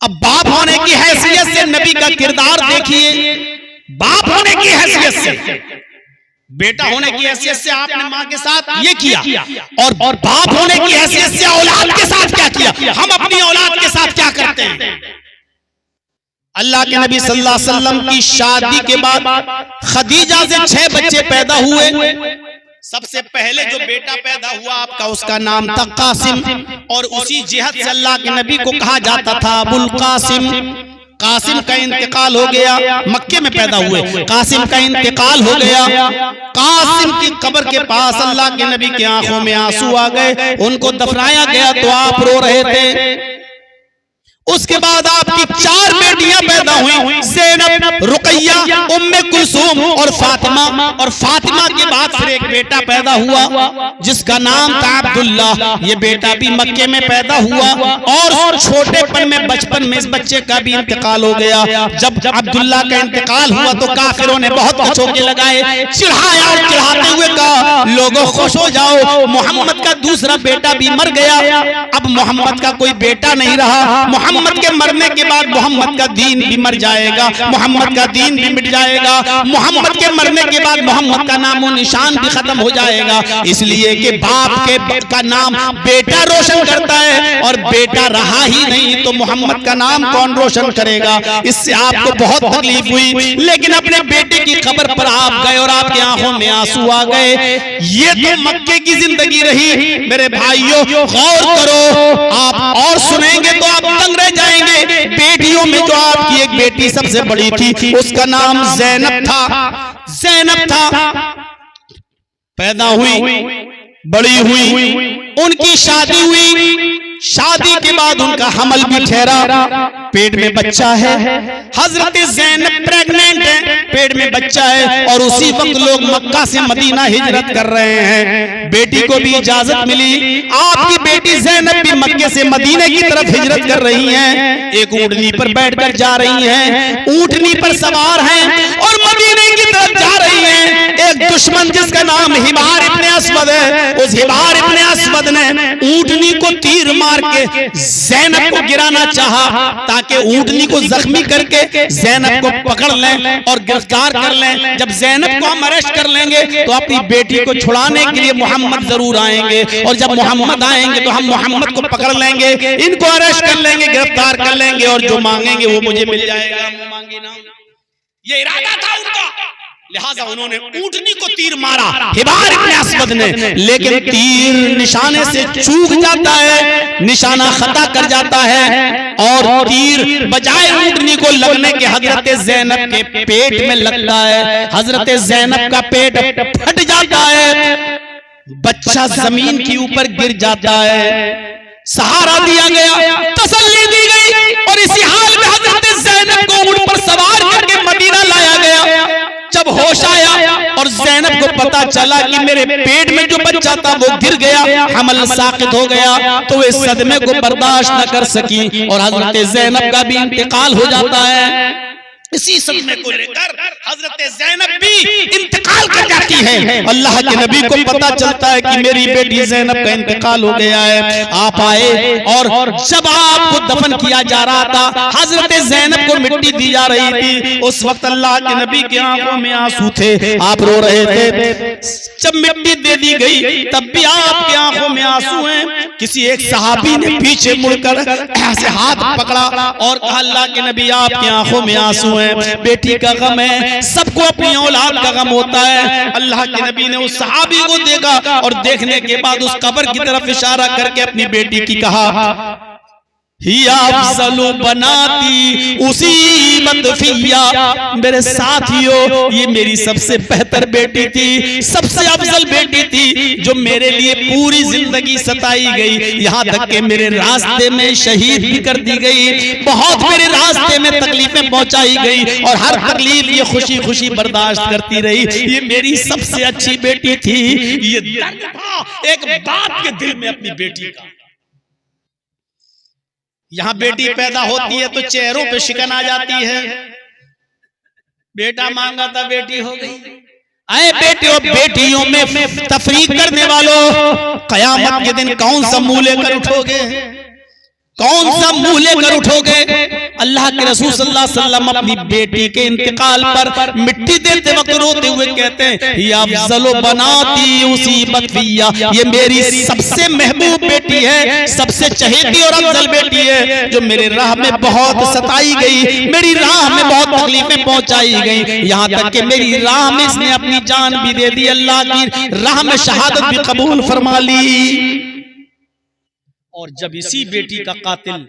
अब बाप होने की हैसियत से नबी का किरदार देखिए, बाप होने की हैसियत से, बेटा होने की हैसियत से आपने माँ के साथ ये किया, और बाप होने की हैसियत से औलाद के साथ क्या किया? हम अपनी औलाद के साथ क्या करते हैं? अल्लाह के नबी सल्लल्लाहु अलैहि वसल्लम की शादी के बाद खदीजा से 6 बच्चे पैदा हुए। सबसे पहले जो बेटा पैदा हुआ आपका, उसका नाम था कासिम, और उसी जिहत से अल्लाह के नबी को कहा जाता था अबुल कासिम। कासिम का इंतकाल हो गया, मक्के में पैदा हुए, कासिम का इंतकाल हो गया। कासिम की कब्र के पास अल्लाह के नबी की आंखों में आंसू आ गए, उनको दफनाया गया तो आप रो रहे थे। उसके बाद आपकी 4 बेटियां पैदा हुई, ज़ैनब, रुकैया, उम्मे कुलसूम और फातिमा। और फातिमा के बाद फिर एक बेटा पैदा हुआ जिसका नाम था अब्दुल्ला। ये बेटा भी मक्के में पैदा हुआ, और छोटेपन में, बचपन में इस बच्चे का भी इंतकाल हो गया। जब अब्दुल्ला का इंतकाल हुआ तो काफिरों ने बहुत कचौके लगाए, चिढ़ाया, और चिढ़ाते हुए कहा लोगों खुश हो जाओ, मोहम्मद का दूसरा बेटा भी मर गया, अब मोहम्मद का कोई बेटा नहीं रहा। मोहम्मद के मरने के बाद मोहम्मद का दीन भी मर जाएगा, मोहम्मद का दीन भी मिट जाएगा, मोहम्मद के मरने के बाद मोहम्मद का नामो निशान भी खत्म हो जाएगा। इसलिए कि बाप का नाम बेटा रोशन करता है, और बेटा रहा ही नहीं तो मोहम्मद का नाम कौन रोशन करेगा? इससे आपको बहुत तकलीफ हुई, लेकिन अपने बेटे की खबर पर आप गए और आपकी आंखों में आंसू आ गए। ये तो मक्के की जिंदगी रही। मेरे भाइयों गौर करो, आप और सुनेंगे तो आप दंग रह जाएंगे। बेटियों में जो आपकी एक बेटी सबसे बड़ी थी, उसका नाम ज़ैनब था। ज़ैनब था, पैदा हुई, बड़ी हुई, उनकी शादी हुई। शादी के बाद उनका हमल भी ठहरा, पेट में बच्चा है। हजरत ज़ैनब प्रेग्नेंट है, पेट में बच्चा है, और उसी वक्त लोग मक्का से मदीना हिजरत कर रहे हैं। बेटी को भी इजाजत मिली, आपकी बेटी ज़ैनब भी मक्के से मदीने की तरफ हिजरत कर रही हैं। एक ऊँटनी पर बैठकर जा रही हैं, ऊँटनी पर सवार हैं और मदीने की तरफ जा रही हैं। एक दुश्मन जिसका नाम हिबार इब्ने अस्वद है, उस हिबार इब्ने अस्वद ने ऊँटनी को तीर मार के ज़ैनब को गिराना चाहा, ताकि ऊँटनी को जख्मी करके ज़ैनब को पकड़ लें और गिरफ्तार कर लें। जब ज़ैनब को हम अरेस्ट कर लेंगे तो अपनी बेटी को छुड़ाने के लिए मोहम्मद जरूर आएंगे, और जब मोहम्मद आएंगे तो हम मोहम्मद को पकड़ लेंगे, इनको अरेस्ट कर लेंगे, गिरफ्तार कर लेंगे, और जो मांगेंगे वो मुझे मिल जाएगा। मांगे ना, ये इरादा था उनका। लिहाजा उन्होंने ऊँटनी को तीर मारा हिबार इब्ने अस्वद ने, लेकिन तीर निशाने से चूक जाता है, निशाना खता कर जाता है, और तीर बजाय ऊँटनी को लगने के हजरत ज़ैनब के पेट में लगता है। हजरत ज़ैनब का पेट फट जाता है, बच्चा जमीन के ऊपर गिर जाता है। सहारा दिया गया, तसल्ली दी गई, और इसी हाल में हजरत ज़ैनब को ऊँट पर सवार करके मदीना लाया गया। जब होश आया और ज़ैनब को पता चला कि मेरे पेट में जो बच्चा था वो गिर गया, हमल साकित हो गया, तो वे सदमे को बर्दाश्त न कर सकी और हजरत ज़ैनब का भी इंतकाल हो जाता है। इसी सदमे को लेकर हजरत ज़ैनब भी इंतकाल कर जाती है। अल्लाह के नबी को पता चलता है कि मेरी बेटी ज़ैनब का इंतकाल हो गया है। आप आए, और जब आपको दफन किया जा रहा था, हजरत ज़ैनब को मिट्टी दी जा रही थी, उस वक्त अल्लाह के नबी की आंखों में आंसू थे, आप रो रहे थे। जब मिट्टी दे दी गई तब भी आपकी आंखों में आंसू हैं। किसी एक सहाबी ने पीछे मुड़कर ऐसे हाथ पकड़ा और कहा, अल्लाह के नबी आपकी आंखों में आंसू हैं, बेटी का गम है, सबको अपनी औलाद का गम होता है। अल्लाह के नबी ने उस सहाबी को देखा और देखने के बाद उस कब्र की तरफ इशारा करके अपनी बेटी की कहा, हिया अफ़ज़लु बनाती उसीबत फिया, मेरे साथियों ये मेरी सबसे बेहतर बेटी थी, सबसे अफजल बेटी थी, जो मेरे लिए पूरी जिंदगी सताई गई, यहाँ तक कि मेरे रास्ते में शहीद भी कर दी गई, बहुत मेरे रास्ते में तकलीफें पहुंचाई गई, और हर तकलीफ ये खुशी खुशी बर्दाश्त करती रही। ये मेरी सबसे अच्छी बेटी थी। ये दर्द था एक बाप के दिल में अपनी बेटी का। यहाँ बेटी पैदा होती है तो चेहरों पे शिकन आ जाती है, बेटा मांगा था बेटी हो गई। आए बेटियों, बेटियों में तफरीक करने वालों, कयामत के दिन कौन सा मुंह लेकर उठोगे, कौन सा मुंह लेकर उठोगे। अल्लाह के रसूल सल्लल्लाहु अलैहि वसल्लम अपनी बेटी के इंतकाल पर मिट्टी देते वक्त रोते हुए कहते हैं, या अफ़ज़लु बनाती उसीबत फिया, ये मेरी सबसे महबूब बेटी है, सबसे चहेती और अफजल बेटी है, जो मेरे राह में बहुत सताई गई, मेरी राह में बहुत तकलीफें पहुंचाई गई, यहाँ तक कि मेरी राह में इसने अपनी जान भी दे दी, अल्लाह की राह में शहादत भी कबूल फरमा ली। और जब इसी बेटी का कातिल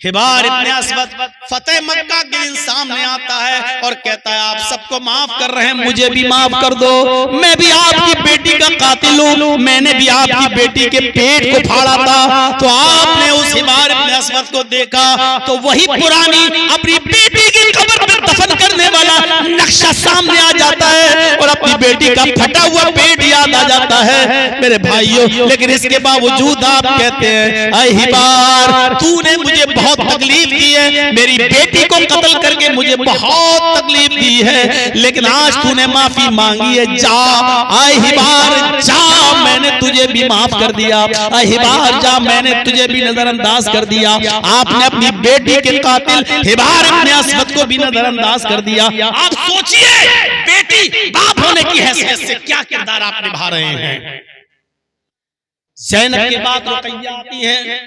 हिबार इब्ने अस्वद फतेह मक्का के दिन सामने आता है और कहता है, आप सबको माफ कर रहे हैं, मुझे भी माफ कर दो, मैं भी आपकी बेटी का कातिल हूँ, मैंने भी आपकी बेटी के पेट को फाड़ा था। तो आपने उस हिबार इब्ने अस्वद को देखा तो वही पुरानी अपनी बेटी की कब्र में दफन करने वाला नक्शा सामने आ जाता है, और अपनी बेटी का फटा हुआ पेट याद आ जाता है। मेरे भाइयों, लेकिन इसके बावजूद आप कहते हैं, अय हिबार, तूने मुझे बहुत तकलीफ दी है, मेरी बेटी को कत्ल करके मुझे बहुत तकलीफ दी है, लेकिन आज तूने माफी मांगी है, जा आय हिबार जा, मैंने तुझे भी माफ कर दिया, आय हिबार जा, मैंने तुझे भी नजरअंदाज कर दिया। आपने अपनी बेटी के कातिल हिबार इब्ने अस्वद को भी नजरअंदाज कर दिया। आप सोचिए, बेटी बाप होने की हैसियत से क्या किरदार आप निभा रहे हैं। ज़ैनब के बाद रुकैया आती है,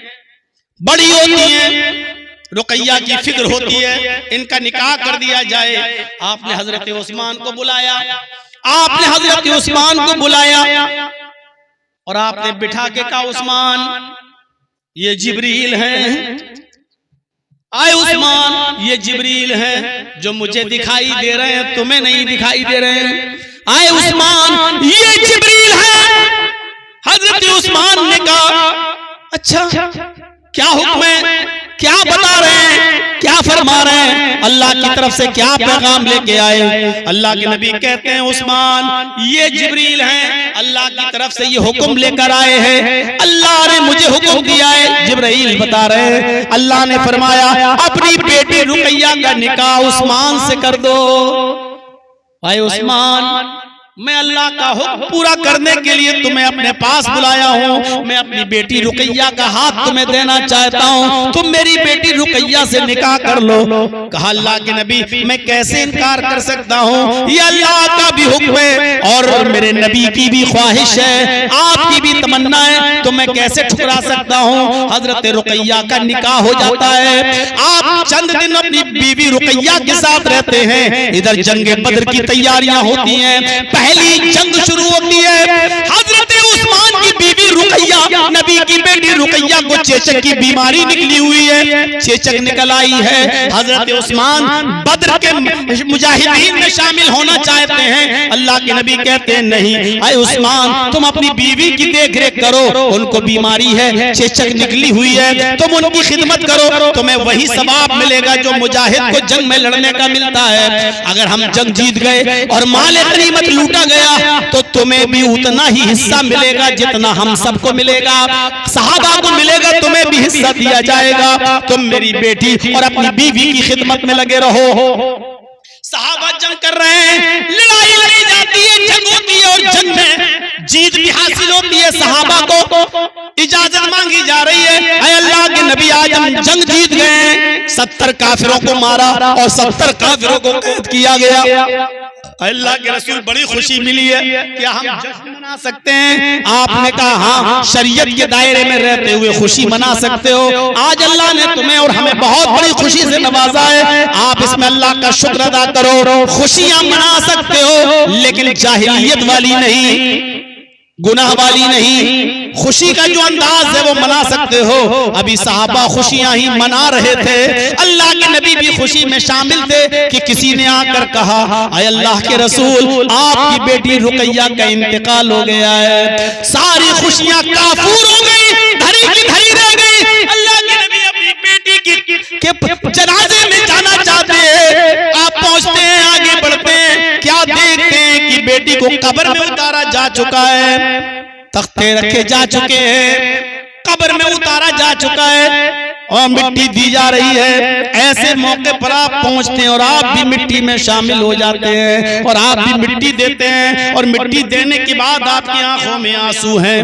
बड़ी होती है, रुकैया की फिक्र होती है इनका निकाह कर दिया जाए। आपने हजरत उस्मान को बुलाया, आपने हजरत उस्मान को बुलाया और आपने बिठा के कहा, उस्मान ये जिब्रील हैं, आए उस्मान ये जिब्रील हैं जो मुझे दिखाई दे रहे हैं, तुम्हें नहीं दिखाई दे रहे हैं। आए उस्मान ये जिब्रील हैं। हजरत उस्मान ने कहा, अच्छा क्या हुक्म है, क्या बता रहे हैं, क्या फरमा रहे हैं, अल्लाह की तरफ से क्या पैगाम लेके आए। अल्लाह के नबी कहते हैं उस्मान ये जिब्रील हैं, अल्लाह की तरफ से ये हुक्म लेकर आए हैं, अल्लाह ने मुझे हुक्म दिया है। जिब्रील बता रहे हैं अल्लाह ने फरमाया अपनी बेटी रुकैया का निकाह उस्मान से कर दो। भाई उस्मान, मैं अल्लाह का हुक्म पूरा करने के लिए तुम्हें अपने पास बुलाया हूँ। मैं अपनी बेटी रुकैया का हाथ तुम्हें देना चाहता हूँ, तुम मेरी बेटी रुकैया से निकाह कर लो। कहा अल्लाह के नबी मैं कैसे इनकार कर सकता हूँ, ये अल्लाह का भी हुक्म है और मेरे नबी की भी ख्वाहिश है, आपकी भी तमन्ना है, तो मैं कैसे ठुकरा सकता हूँ। हजरत रुकैया का निकाह हो जाता है। आप चंद दिन अपनी बीवी रुकैया के साथ रहते हैं। इधर जंग बद्र की तैयारियां होती हैं, पहली जंग शुरू होती है। हजरत उस्मान की बीवी रुकैया, नबी की बेटी रुकैया को चेचक की बीमारी निकली हुई है, चेचक निकल आई है। हजरत उस्मान बद्र के मुजाहिदीन में शामिल होना चाहते हैं। अल्लाह के नबी कहते हैं नहीं, अरे उस्मान तुम अपनी बीवी की देखरेख करो, उनको बीमारी है, चेचक निकली हुई है, तुम उनकी खिदमत करो, तुम्हें वही सवाब मिलेगा जो मुजाहिद को जंग में लड़ने का मिलता है। अगर हम जंग जीत गए और माल गनीमत लूटा गया तो तुम्हें भी उतना ही हिस्सा मिलेगा जितना हम सबको मिलेगा, सहाबा को मिलेगा, तुम्हें भी हिस्सा दिया जाएगा। तुम मेरी बेटी और अपनी बीवी की खिदमत में लगे रहो। सहाबा जंग कर रहे हैं, लड़ाई लड़ी जाती है, जंग होती है और जंग में जीत भी हासिल होती है। सहाबा को इजाजत मांगी जा रही है, ऐ अल्लाह के नबी आज हम जंग जीत गए, 70 काफिरों को मारा और 70 काफिरों को कैद किया गया। अल्लाह के रसूल बड़ी खुशी मिली है, क्या हम जश्न मना सकते हैं? आपने कहा हाँ, शरीयत के दायरे में रहते हुए खुशी मना सकते हो। आज अल्लाह ने तुम्हें और हमें बहुत बड़ी खुशी से नवाजा है, आप इसमें अल्लाह का शुक्र अदा करो। खुशियां मना सकते हो लेकिन जाहिलियत वाली नहीं, गुनाह वाली नहीं, खुशी का जो अंदाज है वो मना सकते हो। अभी सहाबा खुशियां ही मना रहे थे, अल्लाह के नबी भी खुशी में शामिल थे कि किसी ने आकर कहा अय अल्लाह के रसूल आपकी बेटी रुकैया का इंतकाल हो गया है। सारी खुशियां काफूर हो गई, धरी की धरी रह गई। अल्लाह के नबी अपनी बेटी के जनाजे में जाना चाहते हैं। आप पहुंचते हैं, आगे बढ़ते हैं, क्या देखते हैं कि बेटी को कब्र में उतारा जा चुका है, तख्ते रखे जा चुके हैं, कब्र में उतारा जा चुका है और मिट्टी दी जा रही है। ऐसे मौके पर आप पहुंचते हैं और आप भी मिट्टी में शामिल हो जाते हैं और आप भी मिट्टी देते हैं और मिट्टी देने के बाद आपकी आंखों में आंसू हैं।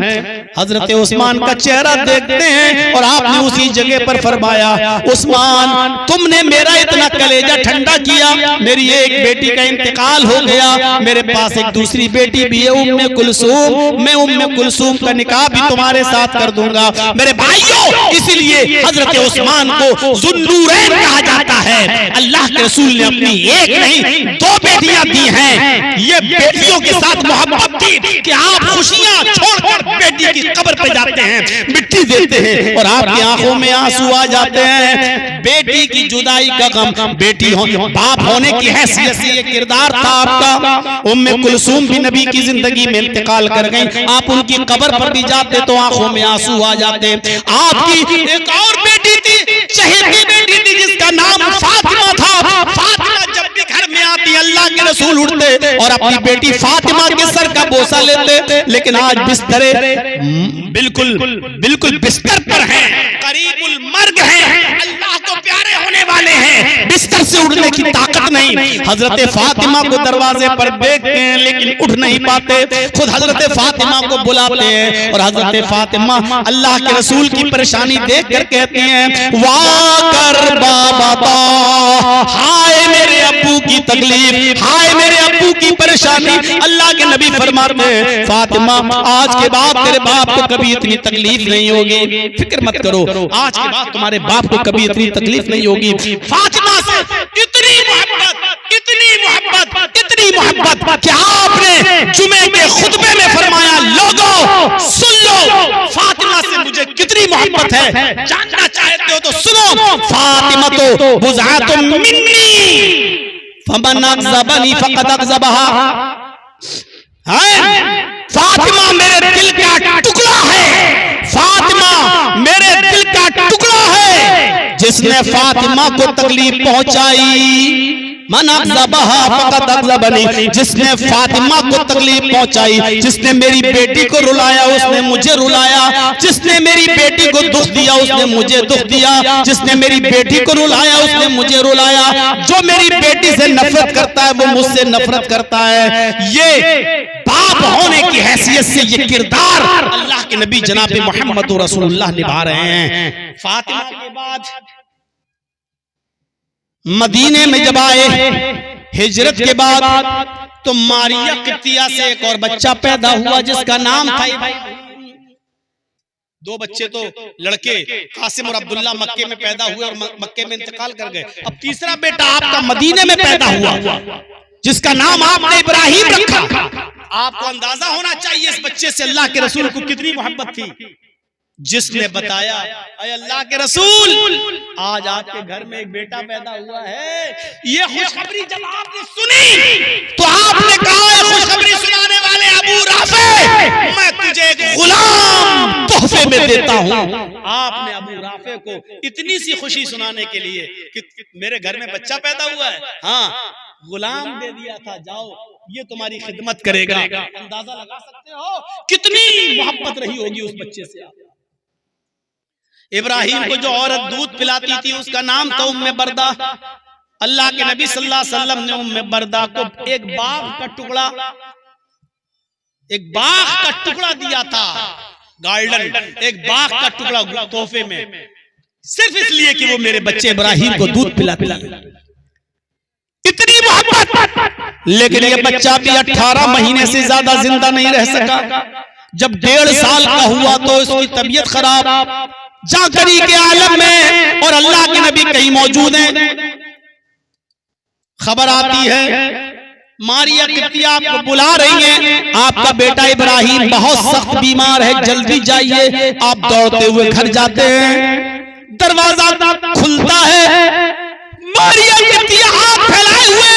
हजरत उस्मान का चेहरा देखते हैं और आपने उसी जगह पर फरमाया उस्मान तुमने मेरा इतना कलेजा ठंडा किया, मेरी एक बेटी का इंतकाल हो गया, मेरे पास एक दूसरी बेटी भी है उम्मे कुलसूम, मैं उम्मे कुलसूम का निकाह भी तुम्हारे साथ कर दूंगा। मेरे भाइयों इसलिए हजरत उस्मान को ज़ुन्नूरैन कहा जाता है। अल्लाह के रसूल ने अपनी एक नहीं 2 बेटियां दी हैं। ये बेटियों के साथ मोहब्बत थी कि आप खुशियां छोड़कर बेटी की कब्र पे जाते हैं, मिट्टी देते हैं और आपकी आंखों में आंसू आ जाते हैं। बेटी की जुदाई का गम, बेटी बाप होने की हैसियत से ये किरदार था आपका। उम्मे कुलसूम भी नबी की जिंदगी में इंतकाल कर गई, आप उनकी कब्र पर भी जाते तो आंखों में आंसू आ जाते। आपकी एक और बेटी थी, शहीदी बेटी थी जिसका नाम फातिमा था। फातिमा जब भी घर में आती अल्लाह के रसूल उठते और अपनी बेटी फातिमा के सर का बोसा लेते, लेकिन आज बिस्तरे बिल्कुल बिस्तर पर हैं, करीबुल मर्ग हैं, अल्लाह को प्यारे होने वाले हैं, बिस्तर से उठने की ताकत नहीं। हजरत फातिमा को दरवाजे पर देखते हैं लेकिन उठ नहीं पाते, खुद हजरत फातिमा को बुलाते हैं और हजरत फातिमा अल्लाह के रसूल की परेशानी देख कर कहती हैं वाह कर बाबा, हाय मेरे अब्बू की तकलीफ, हाय मेरे अब्बू की परेशानी। अल्लाह के नबी फरमाते हैं फातिमा आज के बाद तेरे बाप को कभी इतनी तकलीफ नहीं होगी, फिक्र मत करो, आज के बाद तुम्हारे बाप को कभी इतनी तकलीफ नहीं होगी। फातिमा से इतनी मोहब्बत क्या आपने जुमे के खुतबे में फरमाया लोगों सुन लो फातिमा से मुझे कितनी मोहब्बत है, जानना चाहते हो तो सुनो। फातिमा तो बुज़अतुन मिन्नी फमन अग़ज़बनी फ़क़द अग़ज़बहा, फातिमा मेरे दिल का टुकड़ा है, फातिमा मेरे दिल का टुकड़ा जिसने फातिमा को तकलीफ पहुंचाई, मन अग़ज़बहा फ़क़द अग़ज़बनी, जिसने फातिमा को तकलीफ पहुंचाई, जिसने मेरी बेटी को रुलाया उसने मुझे रुलाया, जिसने मेरी बेटी को दुख दिया उसने मुझे दुख दिया, जिसने मेरी बेटी को रुलाया उसने मुझे रुलाया। जो मेरी बेटी से नफरत करता है वो मुझसे नफरत करता है। ये बाप होने की हैसियत से ये किरदार अल्लाह के नबी जनाब मोहम्मद रसूलुल्लाह निभा रहे हैं। फातिमा के बाद मदीने में जब आए, हिजरत के बाद, तो मारिया कित्तिया से एक और बच्चा पैदा हुआ जिसका नाम था इब्राहीम। दो बच्चे तो लड़के कासिम और अब्दुल्ला मक्के में पैदा हुए और मक्के में इंतकाल कर गए। अब तीसरा बेटा आपका मदीने में पैदा हुआ जिसका नाम आपने इब्राहीम रखा। आपको अंदाजा होना चाहिए इस बच्चे से अल्लाह के रसूल को कितनी मोहब्बत थी। जिसने बताया, अरे अल्लाह के रसूल, आज आपके घर में एक बेटा पैदा हुआ है, ये खुशखबरी जब आपने सुनी तो आपने कहा, खुशखबरी सुनाने वाले अबू राफे, मैं तुझे एक गुलाम तोहफे में देता हूँ। आपने अबू राफे को इतनी सी खुशी सुनाने के लिए कि मेरे घर में बच्चा पैदा हुआ है, हाँ, गुलाम दे दिया था, जाओ ये तुम्हारी खिदमत करेगा। अंदाजा लगा सकते हो कितनी मोहब्बत रही होगी उस बच्चे से। इब्राहीम को जो औरत दूध पिलाती थी उसका नाम था उम्मे बरदा। अल्लाह के नबी सल्लल्लाहु अलैहि वसल्लम ने उम्मे बरदा को एक बाग का टुकड़ा दिया था, गार्डन, एक बाग का टुकड़ा तोहफे में, सिर्फ इसलिए कि वो मेरे बच्चे इब्राहीम को दूध पिलाती है। इतनी मोहब्बत। लेकिन ये बच्चा भी 18 महीने से ज्यादा जिंदा नहीं रह सका। जब 1.5 साल का हुआ तो इसकी तबीयत खराब, जाकरी के आलम में, और अल्लाह के नबी कहीं मौजूद हैं। खबर आती है मारिया कित्तिया आपको बुला रही हैं, आपका बेटा इब्राहीम बहुत सख्त बीमार है, जल्दी जाइए। आप दौड़ते हुए घर जाते हैं, दरवाजा खुलता है, मारिया कित्तिया हाथ फैलाए हुए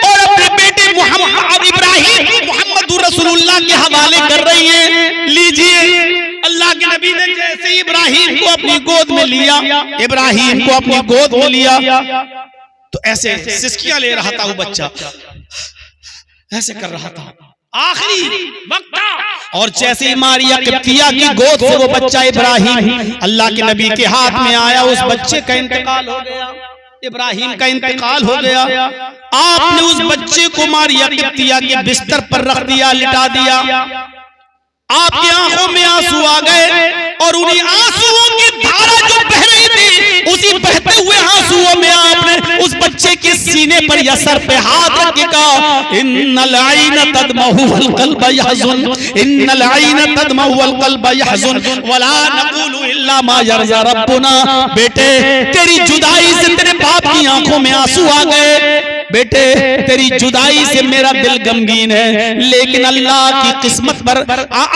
और अपने बेटे मोहम्मद इब्राहीम मोहम्मद रसूलुल्लाह के हवाले कर रही हैं। लीजिए। अल्लाह के नबी ने जैसे इब्राहीम को अपनी गोद में लिया, इब्राहीम को अपनी गोद में लिया तो ऐसे सिसकियां ले रहा था वो बच्चा, ऐसे कर रहा था, आखिरी वक्त था। और जैसे ही मारिया कित्तिया की गोद से वो बच्चा इब्राहीम अल्लाह के नबी के हाथ में आया, उस बच्चे का इंतकाल हो गया, इब्राहीम का इंतकाल हो गया। आपने उस बच्चे को मारिया कित्तिया के बिस्तर पर रख दिया, लिटा दिया। आपकी आंखों में आंसू आ गए और उन्हीं आंसुओं की धारा जो बह रही थी, उसी बहते हुए आंसुओं में आपने उस बच्चे के सीने पर या सर पे हाथ रख के कहा, इन्नल आइन तदमहु वल क़ल्ब यहज़ुन, इन्नल आइन तदमहु वल क़ल्ब यहज़ुन वला नक़ूलु इल्ला मा यरज़ा रब्बुना। बेटे, तेरी जुदाई से तेरे बाप की आंखों में आंसू आ गए। बेटे, तेरी जुदाई से मेरा दिल गमगीन है, लेकिन अल्लाह की किस्मत पर,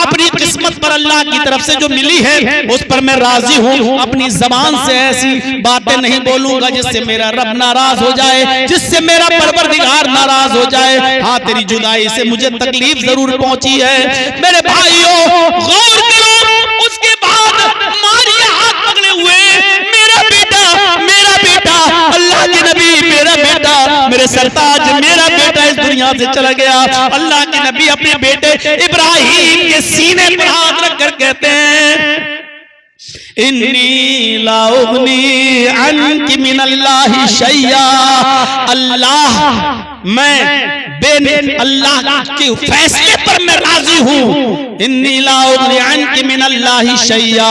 अपनी किस्मत पर अल्लाह की तरफ से जो मिली है उस पर मैं राजी हूँ। अपनी जबान से ऐसी बातें नहीं बोलूंगा जिससे मेरा रब नाराज हो जाए, जिससे मेरा परवरदिगार नाराज हो जाए। हाँ, तेरी जुदाई से मुझे तकलीफ जरूर पहुंची है। मेरे भाइयों, गौर करो, उसके बाद मारिया हाथ पकड़े हुए, मेरा बेटा, अल्लाह के नबी, मेरा बेटा, मेरे सरताज, मेरा बेटा इस दुनिया से चला गया। अल्लाह के नबी अपने बेटे इब्राहीम के सीने पर हाथ रख कर कहते हैं, इन्नी ला उगनी अन्की मिनल्लाहि शैया। अल्लाह, मैं अल्लाह के फैसले पर मैं राजी हूँ। इन्नी ला उगनी अन्की मिनल्लाहि शैया,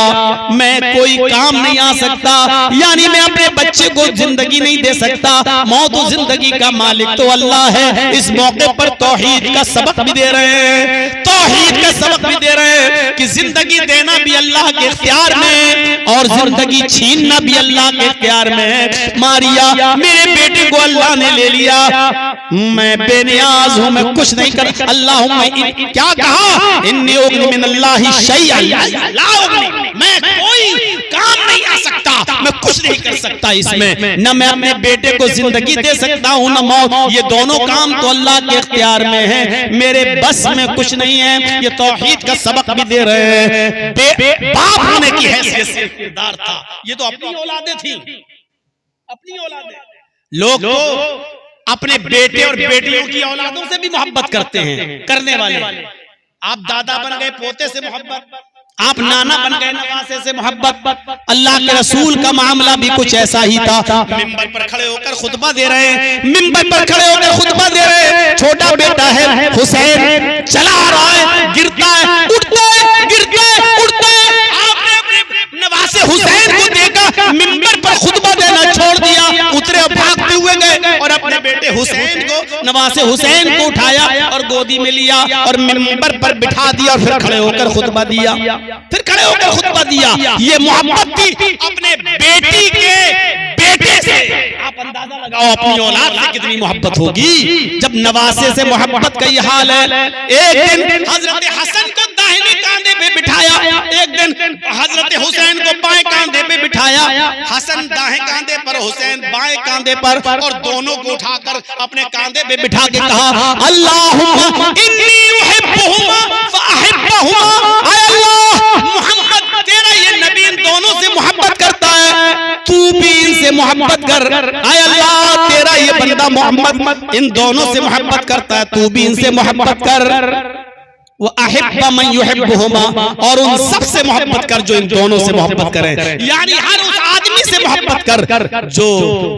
मैं कोई काम नहीं आ सकता, यानी मैं अपने बच्चे को जिंदगी नहीं दे सकता। मौत और जिंदगी का मालिक तो अल्लाह है। इस मौके पर तौहीद का सबक भी दे रहे हैं, तौहीद का सबक भी दे रहे हैं कि जिंदगी देना भी अल्लाह के इख्तियार में और जिंदगी छीनना भी अल्लाह के इख्तियार में है। मारिया, मेरे बेटे को अल्लाह ने ले लिया, मैं बेनियाज हूँ, मैं कुछ नहीं कर। अल्लाह क्या कहा, इन्नी उगनी मिनल्लाहि शैअन, मैं कोई काम नहीं आ सकता, मैं कुछ नहीं कर सकता इसमें, न मैं अपने बेटे को जिंदगी दे सकता हूँ न मौत। ये दोनों काम तो अल्लाह के इख्तियार में है, मेरे बस में कुछ नहीं है। ये तौहीद का सबक भी दे रहे हैं। बाप होने की हैसियत से किरदार था, ये तो अपनी औलादें थी, अपनी औलादें। लोग तो अपने बेटे और बेटियों की औलादों से भी मोहब्बत करते हैं, करने वाले। आप दादा बन गए पोते से मोहब्बत, आप नाना बन गए नवासे से मोहब्बत। अल्लाह के रसूल का मामला भी कुछ ऐसा ही था। मिंबर पर खड़े होकर खुतबा दे रहे हैं, मिंबर पर खड़े होकर खुतबा दे रहे हैं। छोटा बेटा है हुसैन, चला आ रहा है, गिरता है, उठता है, गिरता है, उठता है। आपने अपने नवासे हुसैन को देखा, मिंबर पर खुतबा देना छोड़ दिया, उतरे और भागते हुए गए और अपने बेटे हुसैन को, नवासे हुसैन को उठाया और गोदी में लिया और मिंबर पर बिठा दिया और फिर खड़े होकर खुतबा दिया, फिर खड़े होकर खुतबा दिया। ये मोहब्बत थी अपने बेटी के बेटे से। आप अंदाजा लगाओ अपनी औलाद से कितनी मोहब्बत होगी जब नवासे से मोहब्बत का ये हाल है। एक दिन हजरत हसन को दाहिने कांधे पे बिठाया, एक दिन हजरत हुसैन को बाएं कांधे पे बिठाया। हसन दाएं कांधे पर, हुसैन बाएं कांधे पर, और दोनों को उठाकर अपने कांधे पे बिठा के कहा, अल्लाहुम्मा इन्नी उहिब्बुहुमा फअहिब्बहुमा। मोहम्मद तेरा ये नबी इन दोनों से मोहब्बत करता है, तू भी इनसे मोहब्बत कर। आय अल्लाह तेरा ये बंदा मोहम्मद इन दोनों से मोहब्बत करता है, तू भी इनसे मोहब्बत कर। वो अहिब्बा मन युहिब्बुहुमा, और उन सब से मोहब्बत कर जो इन दोनों से मोहब्बत करें। यानी हर उस आदमी से मोहब्बत कर जो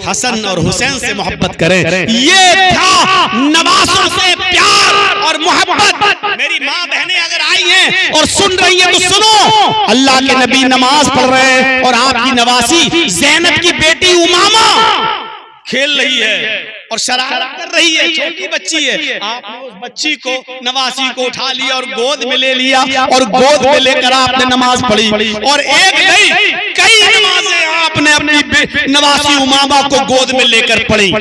हसन और हुसैन से मोहब्बत करे। ये था नवासों से प्यार और मोहब्बत। मेरी माँ बहनें अगर आई हैं और सुन रही हैं तो सुनो, अल्लाह के नबी नमाज पढ़ रहे हैं और आपकी नवासी ज़ैनब की बेटी उमामा खेल रही है और शरारत कर रही है, छोटी बच्ची है। आपने उस बच्ची को, नवासी को उठा लिया और गोद में ले लिया और गोद में लेकर आपने नमाज पढ़ी। और एक नहीं कई नमाजें आपने अपनी नवासी उमामा को गोद में लेकर पढ़ी।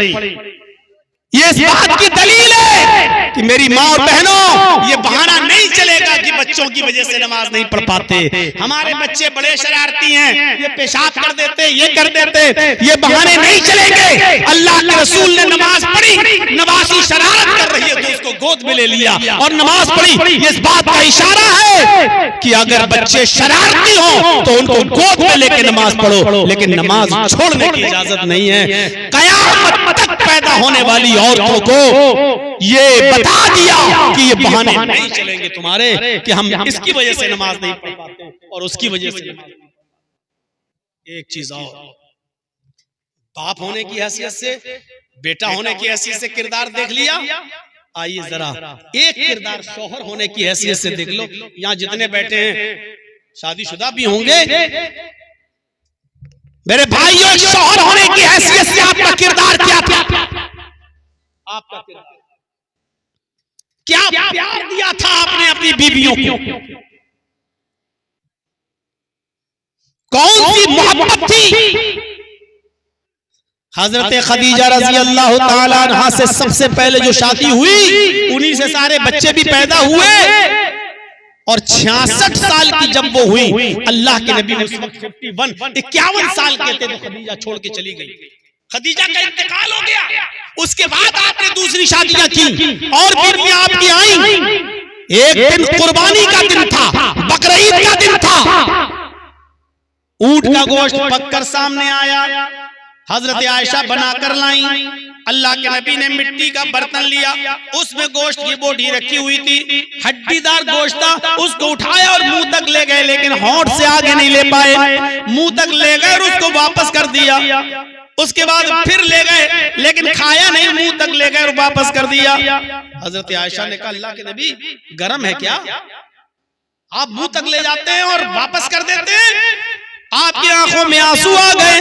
ये इस बात की दलील है कि मेरी माँ और बहनों, ये बहाना नहीं चलेगा कि बच्चों की वजह से नमाज नहीं पढ़ पाते। हमारे बच्चे बड़े शरारती हैं, ये पेशाब कर देते, ये कर देते, ये बहाने नहीं चलेंगे। अल्लाह के रसूल ने नमाज पढ़ी, नवासी शरारत कर रही है तो उसको गोद में ले लिया और नमाज पढ़ी। ये इस बात का इशारा है कि अगर बच्चे शरारती हो तो उनको गोद में लेके नमाज पढ़ो, लेकिन नमाज छोड़ने की इजाजत नहीं है। कयामत तक पैदा होने वाली औरतों को ये बता दिया कि ये बहाने नहीं चलेंगे तुम्हारे कि हम इसकी वजह से नमाज नहीं पढ़ पाते और उसकी वजह से। एक चीज और, बाप होने की हैसियत से, बेटा होने की हैसियत से किरदार देख लिया। आइए जरा एक किरदार शौहर होने की हैसियत से देख लो। यहाँ जितने बैठे हैं शादीशुदा भी होंगे। मेरे भाइयों, शौहर होने की हैसियत से आपका किरदार क्या था? आपका किरदार क्या प्यार दिया था आपने अपनी बीवियों को? कौन सी मोहब्बत थी? हजरत खदीजा रजी अल्लाह ताला अन्हा से सबसे पहले जो शादी हुई, उन्हीं से सारे बच्चे भी पैदा हुए। और 66 साल की जब वो हुई, अल्लाह के नबी उस वक्त 51 साल के थे तो खदीजा छोड़ के चली गई। खदीजा का इंतकाल हो गया। उसके बाद आपने दूसरी शादियां की और बीवियां आपकी आई। एक दिन कुर्बानी का दिन था, बकरीद का दिन था। ऊंट का गोश्त पककर सामने आया, हजरत आयशा बनाकर लाई। अल्लाह के नबी ने मिट्टी का बर्तन लिया, उसमें गोश्त की बोटी रखी हुई थी, हड्डीदार गोश्त था। उसको उठाया और मुंह तक ले गए, लेकिन होंठ से आगे नहीं ले पाए। मुंह तक ले गए और उसको वापस कर दिया। उसके बाद फिर ले गए, लेकिन खाया नहीं, मुंह तक ले गए और वापस कर दिया। हजरत आयशा ने कहा, अल्लाह के नबी गरम है क्या? आप मुंह तक ले जाते हैं और वापस कर देते हैं? आपकी आंखों में आंसू आ गए।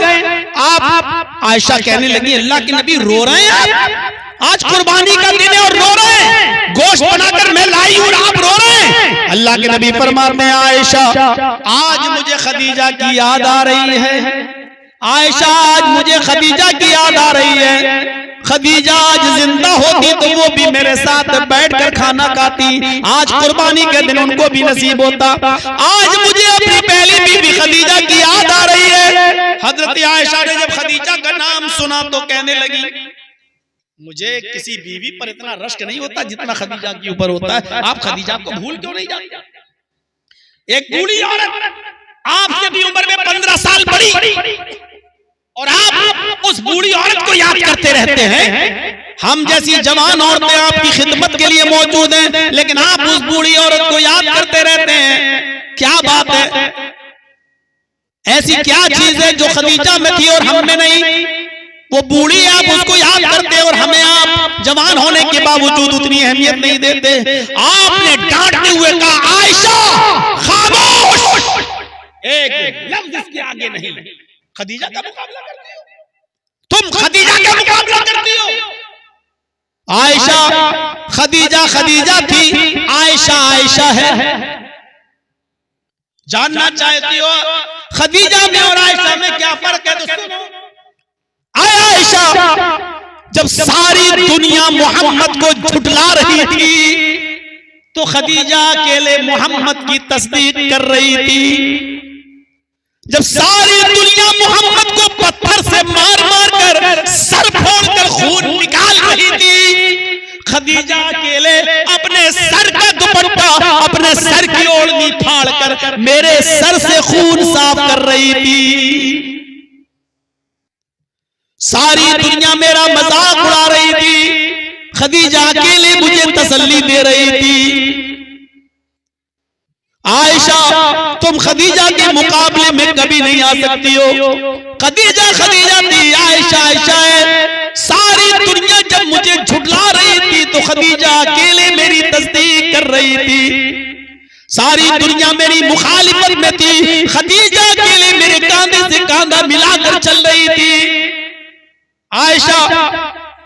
आप आयशा कहने लगी, अल्लाह के नबी रो रहे हैं आप? आज कुर्बानी का दिन है और रो रहे हैं, गोश्त बनाकर मैं लाई हूं और आप रो रहे हैं। अल्लाह के नबी फरमाते हैं, आयशा आज मुझे खदीजा की याद आ रही है। आयशा आज मुझे खदीजा की याद आ रही है। खदीजा आज जिंदा होती तो वो भी मेरे साथ बैठकर खाना खाती। आज कुर्बानी के दिन उनको भी नसीब होता। आज मुझे अपनी पहली बीवी खदीजा की याद आ रही है। हजरत आयशा ने जब खदीजा का नाम सुना तो कहने लगी, मुझे किसी बीवी पर इतना रश्क नहीं होता जितना खदीजा के ऊपर होता है। आप खदीजा को भूल क्यों नहीं जाते? एक बूढ़ी औरत आपसे भी उम्र में 15 साल बड़ी और आप उस बूढ़ी औरत को याद करते रहते हैं। हम जैसी जवान औरतें आपकी खिदमत के लिए मौजूद हैं, लेकिन आप उस बूढ़ी औरत को याद करते रहते हैं। क्या बात है? ऐसी क्या चीज है जो खदीजा में थी और हम में नहीं? वो बूढ़ी आप उसको याद करते और हमें आप जवान होने के बावजूद उतनी अहमियत नहीं देते। आपने डांटते हुए कहा, आयशा खामोश, एक लफ्ज इसके आगे नहीं। खदीजा का मुकाबला करती हो तुम, खदीजा का मुकाबला करती हो। आयशा खदीजा खदीजा थी, आयशा आयशा है। जानना चाहती हो खदीजा में और आयशा में क्या फर्क है? तो सुनो, आयशा जब सारी दुनिया मोहम्मद को झुठला रही थी तो खदीजा अकेले मोहम्मद की तस्दीक कर रही थी। जब सारी दुनिया मोहम्मद को पत्थर से मार मार कर सर फोड़कर खून निकाल रही थी, खदीजा अकेले अपने सर का दुपट्टा, अपने सर की ओढ़नी फाड़ कर मेरे सर से खून साफ कर रही थी। सारी दुनिया मेरा मजाक उड़ा रही थी, खदीजा अकेले मुझे तसल्ली दे रही थी। आयशा तुम खदीजा के मुकाबले में कभी नहीं आ सकती हो। खदीजा खदीजा थी, आयशा आयशा है। सारी दुनिया जब मुझे झुठला रही थी तो खदीजा अकेले मेरी तस्दीक कर रही थी। सारी दुनिया मेरी मुखालिफत में थी, खदीजा अकेले मेरे कांधे से कांधा मिलाकर चल रही थी। आयशा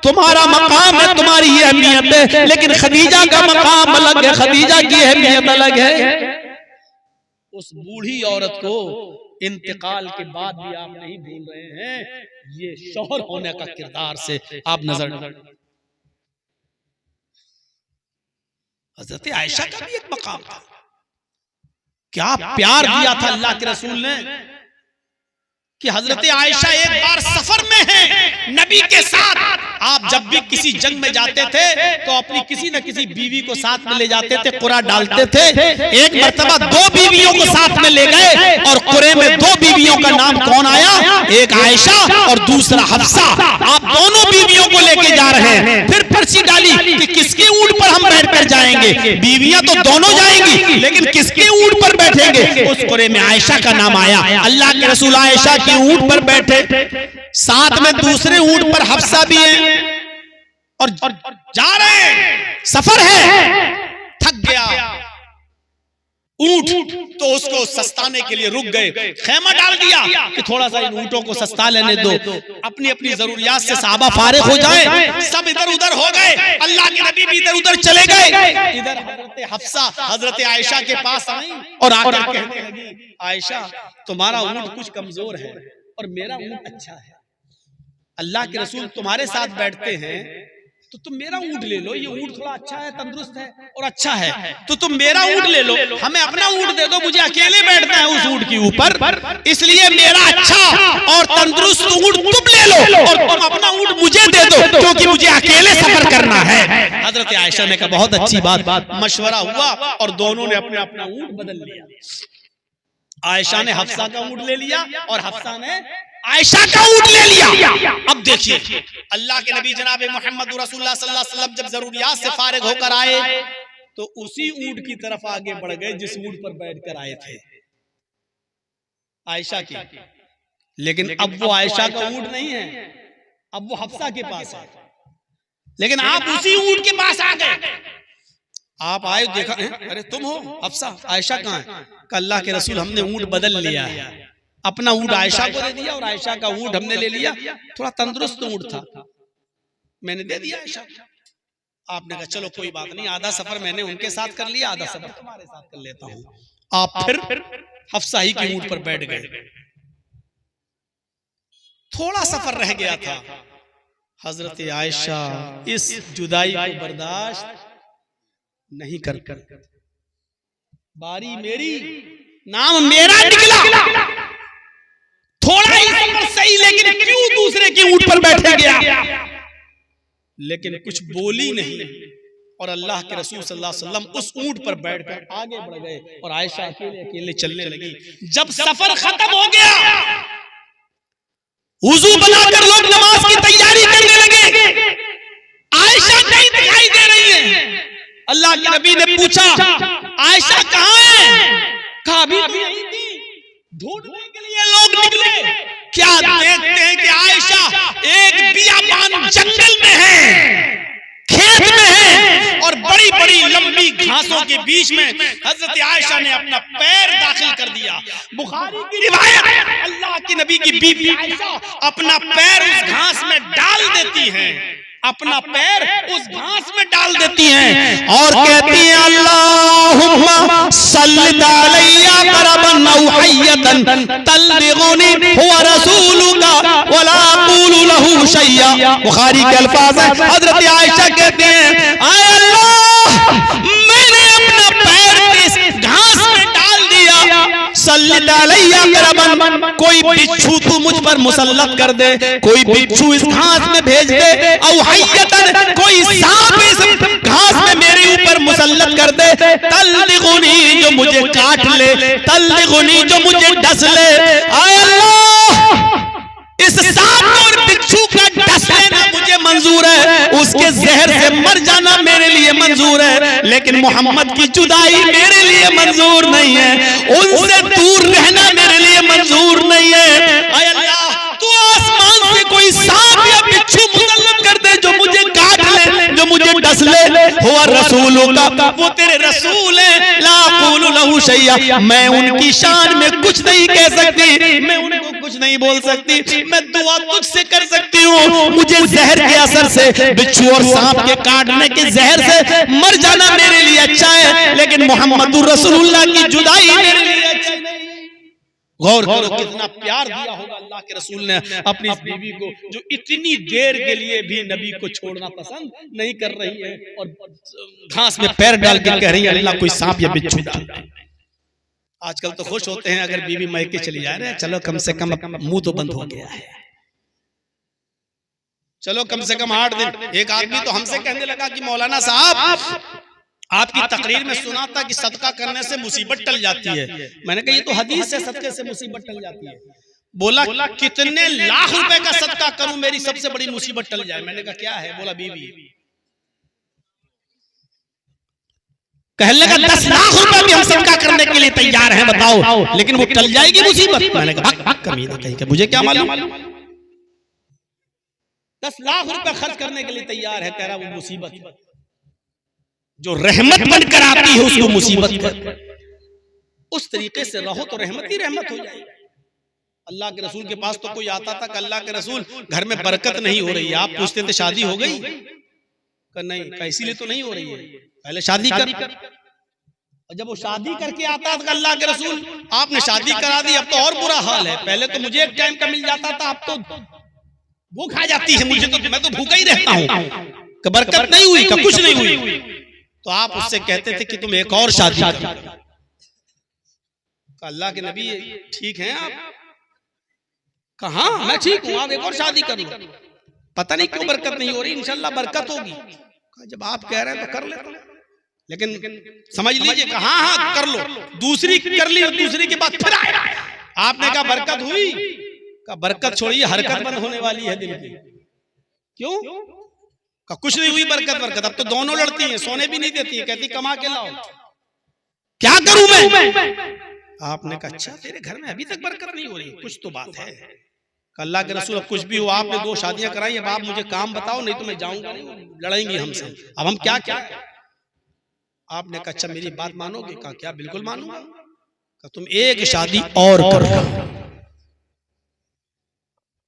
तुम्हारा मकाम है, तुम्हारी ये अहमियत है, लेकिन खदीजा का मकाम अलग है, खदीजा की अहमियत अलग है। उस बूढ़ी औरत को इंतकाल के बाद भी आप नहीं भूल रहे हैं। ये शौहर होने का किरदार से आप नजर, हजरत आयशा का भी एक मकाम था। क्या प्यार दिया था अल्लाह के रसूल ने कि हजरत आयशा एक बार सफर में है नबी के साथ। आप जब भी किसी जंग में जाते थे तो अपनी किसी न किसी बीवी को साथ में ले जाते थे, कुरा डालते थे। एक मर्तबा 2 बीवियों को साथ में ले गए और कुरे में 2 बीवियों का नाम कौन आया? एक आयशा और दूसरा हफ्सा। आप दोनों बीवियों को लेके जा रहे हैं। फिर पर्ची डाली कि किसके ऊंट पर हम बैठकर जाएंगे। बीवियां तो दोनों जाएंगी, लेकिन किसके ऊंट पर बैठेंगे? उस कुरे में आयशा का नाम आया। अल्लाह के रसूल आयशा के ऊंट पर बैठे, साथ में दूसरे ऊंट पर हफ्सा भी है और जा रहे हैं। सफर है, थक गया ऊंट तो उसको सस्ताने के लिए रुक गए, खेमा डाल दिया कि थोड़ा सा इन ऊंटों को सस्ता लेने दो, अपनी अपनी जरूरियात से सहाबा फारिग हो जाए। सब इधर उधर हो गए, अल्लाह के नबी भी इधर उधर चले गए। इधर हजरत हफ्सा हजरत आयशा के पास आई और आकर कहने लगी, आयशा तुम्हारा ऊंट कुछ कमजोर है और मेरा ऊंट अच्छा है। अल्लाह के रसूल तुम्हारे साथ बैठते हैं तो तुम मेरा ऊंट ले लो, ये ऊंट थोड़ा अच्छा है, तंदुरुस्त है और अच्छा है, तो तुम मेरा ऊंट ले लो, हमें अपना ऊंट दे दो, मुझे अकेले बैठना है उस ऊंट के ऊपर, इसलिए मेरा अच्छा और तंदुरुस्त ऊंट तुम ले लो और तुम अपना ऊंट मुझे दे दो, क्योंकि मुझे अकेले सफर करना है। हजरत आयशा ने कहा बहुत अच्छी बात। मशवरा हुआ और दोनों ने अपना अपना ऊंट बदल लिया। आयशा ने हफ्सा का ऊंट ले लिया और हफ्सा ने आयशा का ऊंट ले लिया। अब देखिए अल्लाह के नबी जनाब मोहम्मद रसूलुल्लाह सल्लल्लाहु अलैहि वसल्लम जब जरूरियात से फारिग होकर आए तो उसी ऊंट की तरफ आगे बढ़ गए जिस ऊंट पर बैठकर आए थे आयशा की। लेकिन अब वो आयशा का ऊंट नहीं है, अब वो हफ्सा के पास है। लेकिन आप उसी ऊंट के पास आ गए। आप आए, देखा अरे तुम हो हफ्सा, आयशा कहाँ है? अल्लाह के रसूल हमने ऊंट बदल लिया है, अपना ऊंट आयशा को दे दिया और आयशा का ऊंट हमने ले लिया, थोड़ा तंदुरुस्त ऊंट था, मैंने दे दिया आयशा। आपने कहा चलो कोई बात नहीं, आधा सफर मैंने उनके साथ कर लिया, आधा सफर तुम्हारे साथ कर लेता हूं। आप फिर हफ्सा ही के ऊंट पर बैठ गए। थोड़ा सफर रह गया था। हजरत आयशा इस जुदाई को बर्दाश्त नहीं कर, बारी मेरी, नाम मेरा निकला, थोड़ा ही सफर सही, लेकिन क्यों दूसरे के ऊंट पर बैठे गया? लेकिन कुछ बोली नहीं और अल्लाह के रसूल सल्लल्लाहु अलैहि वसल्लम उस ऊंट पर बैठकर आगे बढ़ गए और आयशा अकेले अकेले चलने लगी। जब सफर खत्म हो गया वुजू बनाकर लोग नमाज की तैयारी करने लगे, आयशा नहीं दिखाई दे रही है। अल्लाह के नबी ने पूछा आयशा कहाँ है? कहा अभी तो यहीं थी। ढूंढने के लिए लोग निकले, क्या देखते हैं कि आयशा एक बियाबान जंगल में है, खेत में है, और बड़ी बड़ी लंबी घासों के बीच में हजरत आयशा ने अपना पैर दाखिल कर दिया। बुखारी की रिवायत, अल्लाह के नबी की बीवी आयशा अपना पैर उस घास में डाल देती हैं, अपना पैर उस घास में डाल देती हैं और कहती हैं अल्लाहुम्मा सल्ली अलैया करबन औहयतन तल्लिगुनी हुवा रसूलुका वला अक़ूलु लहू शैया। बुखारी के अल्फाज हैं, हजरत आयशा कहते हैं आय अल्लाह, मैंने अपना पैर इस घास में डाल दिया, सल्ली अलैया करबन, कोई बिच्छू तू मुझ पर मुसल्लत कर दे, कोई बिच्छू इस घास में भेज दे, औहयतन कोई सांप इस घास में मेरे ऊपर मुसल्लत कर दे, तल्लिगुनी जो मुझे काट ले, तल्लिगुनी जो मुझे डस ले। आय अल्लाह, इस सांप और बिच्छू का डस लेना मुझे मंजूर है, उसके जहर से मर जाना मेरे लिए मंजूर है, लेकिन मोहम्मद की जुदाई मेरे लिए मंजूर नहीं है, उनसे दूर रहना मेरे लिए मंजूर नहीं है। आय अल्लाह, तू आसमान से कोई सांप या बिच्छू मुसल्लत कर दे जो मुझे काट ले, जो मुझे डस ले, हुआ रसूलुका, वो तेरे रसूल है, ला अक़ूलु लहू शैया, मैं उनकी शान में कुछ नहीं कह सकती, मैं उनको कुछ नहीं बोल सकती, मैं दुआ तुझसे कर सकती हूँ, मुझे जहर के असर से, बिच्छू और सांप के काटने के जहर से मर जाना मेरे लिए अच्छा है, लेकिन मोहम्मदुर रसूलुल्लाह की जुदाई मेरे लिए अच्छी नहीं। गौर करो कितना प्यार दिया होगा अल्लाह के रसूल ने अपनी इस बीवी को, जो इतनी देर के लिए भी नबी को छोड़ना पसंद नहीं कर रही है और घास में पैर डाल के कह रही है अल्लाह कोई सांप या बिच्छू डाल दे। आजकल तो खुश होते हैं अगर बीवी मायके चली जा रहे हैं, चलो कम से कम मुंह तो बंद हो गया है, चलो कम से कम 8 दिन। एक आदमी तो हमसे कहने लगा कि मौलाना साहब आपकी तकरीर में सुना था कि सदका करने से मुसीबत टल जाती है। मैंने कहा ये तो हदीस है, सदके से मुसीबत टल जाती है। बोला कितने लाख रुपए का सदका करूं मेरी सबसे बड़ी मुसीबत टल जाए। मैंने कहा क्या है? बोला बीवी। कहने लगा 10 लाख रुपए भी हम सदका करने के लिए तैयार हैं, बताओ, लेकिन वो टल जाएगी मुसीबत। मैंने कहा कमीना कहीं का, मुझे क्या मालूम। 10 लाख रुपए खर्च करने के लिए तैयार है, कह रहा वो मुसीबत जो रहमत बनकर आती है उसको मुसीबत कर। उस तरीके से रहो तो रहमत ही रहमत हो जाएगी। अल्लाह के रसूल के पास तो कोई आता था कि अल्लाह के रसूल घर में बरकत नहीं हो रही है। आप पूछते थे शादी हो गई? कि नहीं, इसीलिए तो नहीं हो रही है, पहले शादी कर। और जब वो शादी करके आता था अल्लाह के रसूल, आपने शादी करा दी, अब तो और बुरा हाल है। पहले तो मुझे एक टाइम का मिल जाता था, अब तो भूख आ जाती है मुझे, तो मैं तो भूखा ही रहता हूँ। बरकत नहीं हुई, कुछ नहीं हुई। तो आप उससे कहते थे कि तुम एक और शादी करो। अल्लाह के नबी ठीक हैं आप? कहा मैं ठीक हूं, आप एक और शादी कर लो। पता नहीं क्यों बरकत नहीं हो रही, इंशाल्लाह बरकत होगी। जब आप कह रहे हैं तो कर लेते, लेकिन समझ लीजिए कहा हाँ कर लो, दूसरी कर ली और दूसरी के बाद फिर आया। आपने कहा बरकत हुई? का बरकत छोड़िए, हरकत बंद होने वाली है दिल की। क्यों? का कुछ नहीं हुई बरकत। अब तो दोनों लड़ती हैं, सोने भी नहीं देती है, कहती कमा के लाओ। क्या करूं मैं? आपने कहा अच्छा तेरे घर में अभी तक बरकत नहीं हो रही, कुछ तो बात है। अल्लाह के रसूल अब कुछ भी हो, आपने 2 शादियां कराई, अब आप मुझे काम बताओ, नहीं तो मैं जाऊंगा नहीं, लड़ेंगी हमसे। अब हम क्या क्या? आपने कहा अच्छा मेरी बात मानोगे? कहा क्या बिल्कुल मानूंगा। कहा तुम एक शादी और कर लो।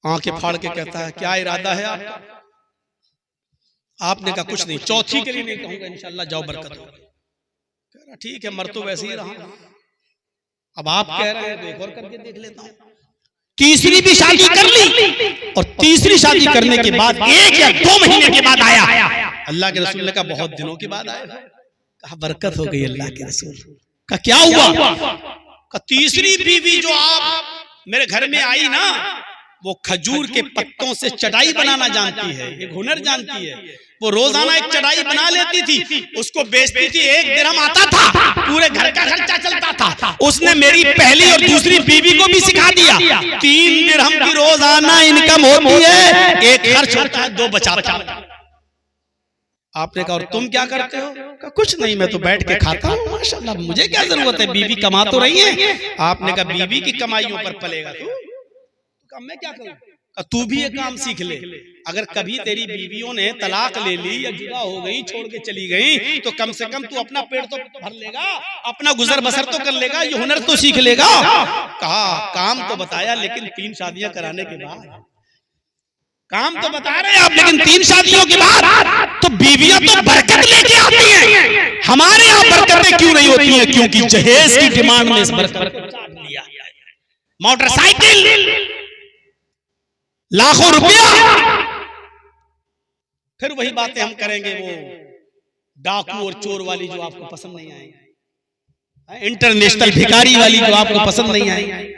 आंखें फाड़ के कहता है क्या इरादा है आपका? आपने कहा कुछ नहीं, चौथी के लिए नहीं कहूंगा, इंशाल्लाह जाओ बरकत हो। कह रहा ठीक है, मर तो वैसे ही रहा, अब आप कह रहे हैं तो एक और करके देख लेता हूं। तीसरी भी शादी कर ली, और तीसरी शादी करने के बाद 1 या 2 महीने के बाद आया। अल्लाह के रसूल ने कहा बहुत दिनों के बाद आया। कहा बरकत हो गई अल्लाह के रसूल। कहा क्या हुआ? कहा तीसरी बीवी जो आप मेरे घर में आई ना, वो खजूर के पत्तों से चटाई बनाना जानती है, एक हुनर जानती है। वो रोजाना एक चटाई बना लेती थी, उसको बेचती थी, 1 दिरहम आता था, पूरे घर का खर्चा चलता था। उसने मेरी पहली और दूसरी बीवी को भी सिखा दिया 3 दिरहम की रोजाना इनकम होती है, एक खर्च होता है, 2 बचाता। आपने कहा और तुम क्या करते हो? कहा कुछ नहीं, मैं तो बैठ के खाता हूँ माशाल्लाह, मुझे क्या जरूरत है, बीवी कमा तो रही है। आपने कहा बीवी की कमाइयों पर पलेगा तू? कहा मैं क्या करूं? तू भी ये काम सीख ले। अगर कभी तेरी बीवियों ने तलाक ले ली या जुदा हो गई, छोड़ के चली गई, तो कम से कम तू अपना पेट तो भर लेगा, अपना गुजर बसर तो कर लेगा, ये हुनर तो सीख लेगा। कहा काम तो बताया, लेकिन 3 शादियां कराने के बाद। काम तो बता रहे हैं आप, लेकिन 3 शादियों के बाद तो बीवियां तो बरकत लेके आती हैं। हमारे यहाँ बरकतें क्यों नहीं होती हैं? क्योंकि जहेज की डिमांड में इस बरकत को चाट लिया। मोटरसाइकिल, लाखों रुपया। फिर वही बातें हम करेंगे, वो डाकू और चोर वाली जो आपको पसंद नहीं आएगी, इंटरनेशनल भिखारी वाली जो आपको पसंद नहीं आएगी।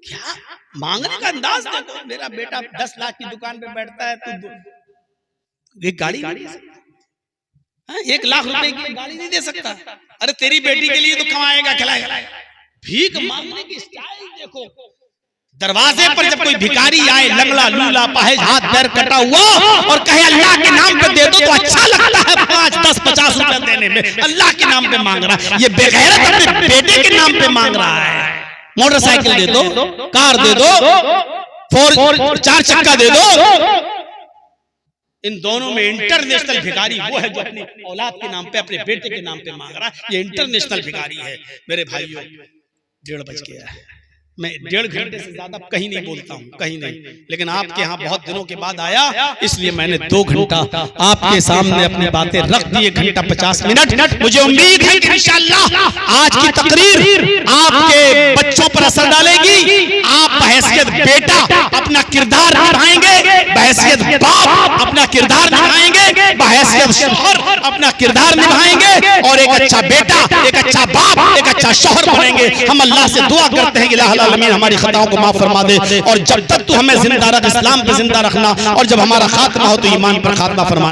क्या मांगने का अंदाज देखो। मेरा बेटा 10 लाख की दुकान पे बैठता है, तो एक गाड़ी 1 लाख रुपए की गाड़ी नहीं दे सकता। अरे तेरी बेटी के लिए तो कमाएगा, खिलाएगा। भीख मांगने की स्टाइल देखो। दरवाजे पर जब कोई भिखारी आए, लंगड़ा लूला पाहे, हाथ पैर कटा हुआ, और कहे अल्लाह के नाम पे दे दो, तो अच्छा लगता है 5, 10, 50 रुपए देने में। अल्लाह के नाम पे मांग रहा है, ये बेगैरत अपने बेटे के नाम पे मांग रहा है। मोटरसाइकिल दे दो, कार दे दो, 4 चक्का दे दो। इन दोनों में इंटरनेशनल भिखारी वो है जो अपनी औलाद के नाम पे, अपने बेटे के नाम पे मांग रहा है। ये इंटरनेशनल भिखारी है। मेरे भाइयों, 1:30 बज गया है। मैं 1.5 घंटे से ज्यादा कहीं नहीं बोलता हूँ, कहीं नहीं, लेकिन आपके यहाँ बहुत दिनों के बाद आया, इसलिए मैंने 2 घंटा आपके सामने अपनी बातें रख दी। 1 घंटा 50 मिनट। मुझे उम्मीद है कि इंशाअल्लाह आज की तकरीर आपके बच्चों पर असर डालेगी। आप बहैसियत बेटा अपना किरदार निभाएंगे, बहैसियत बाप अपना किरदार निभाएंगे, बहैसियत शौहर अपना किरदार निभाएंगे, और एक अच्छा बेटा, एक अच्छा बाप, एक अच्छा शौहर बनेंगे। हम अल्लाह से दुआ करते हैं कि अमीन हमारी खताओं को माफ फरमा दे, और जब तक तू हमें जिंदा रख, इस्लाम पे जिंदा रखना, और जब हमारा खात्मा हो तो ईमान पर खात्मा फरमा।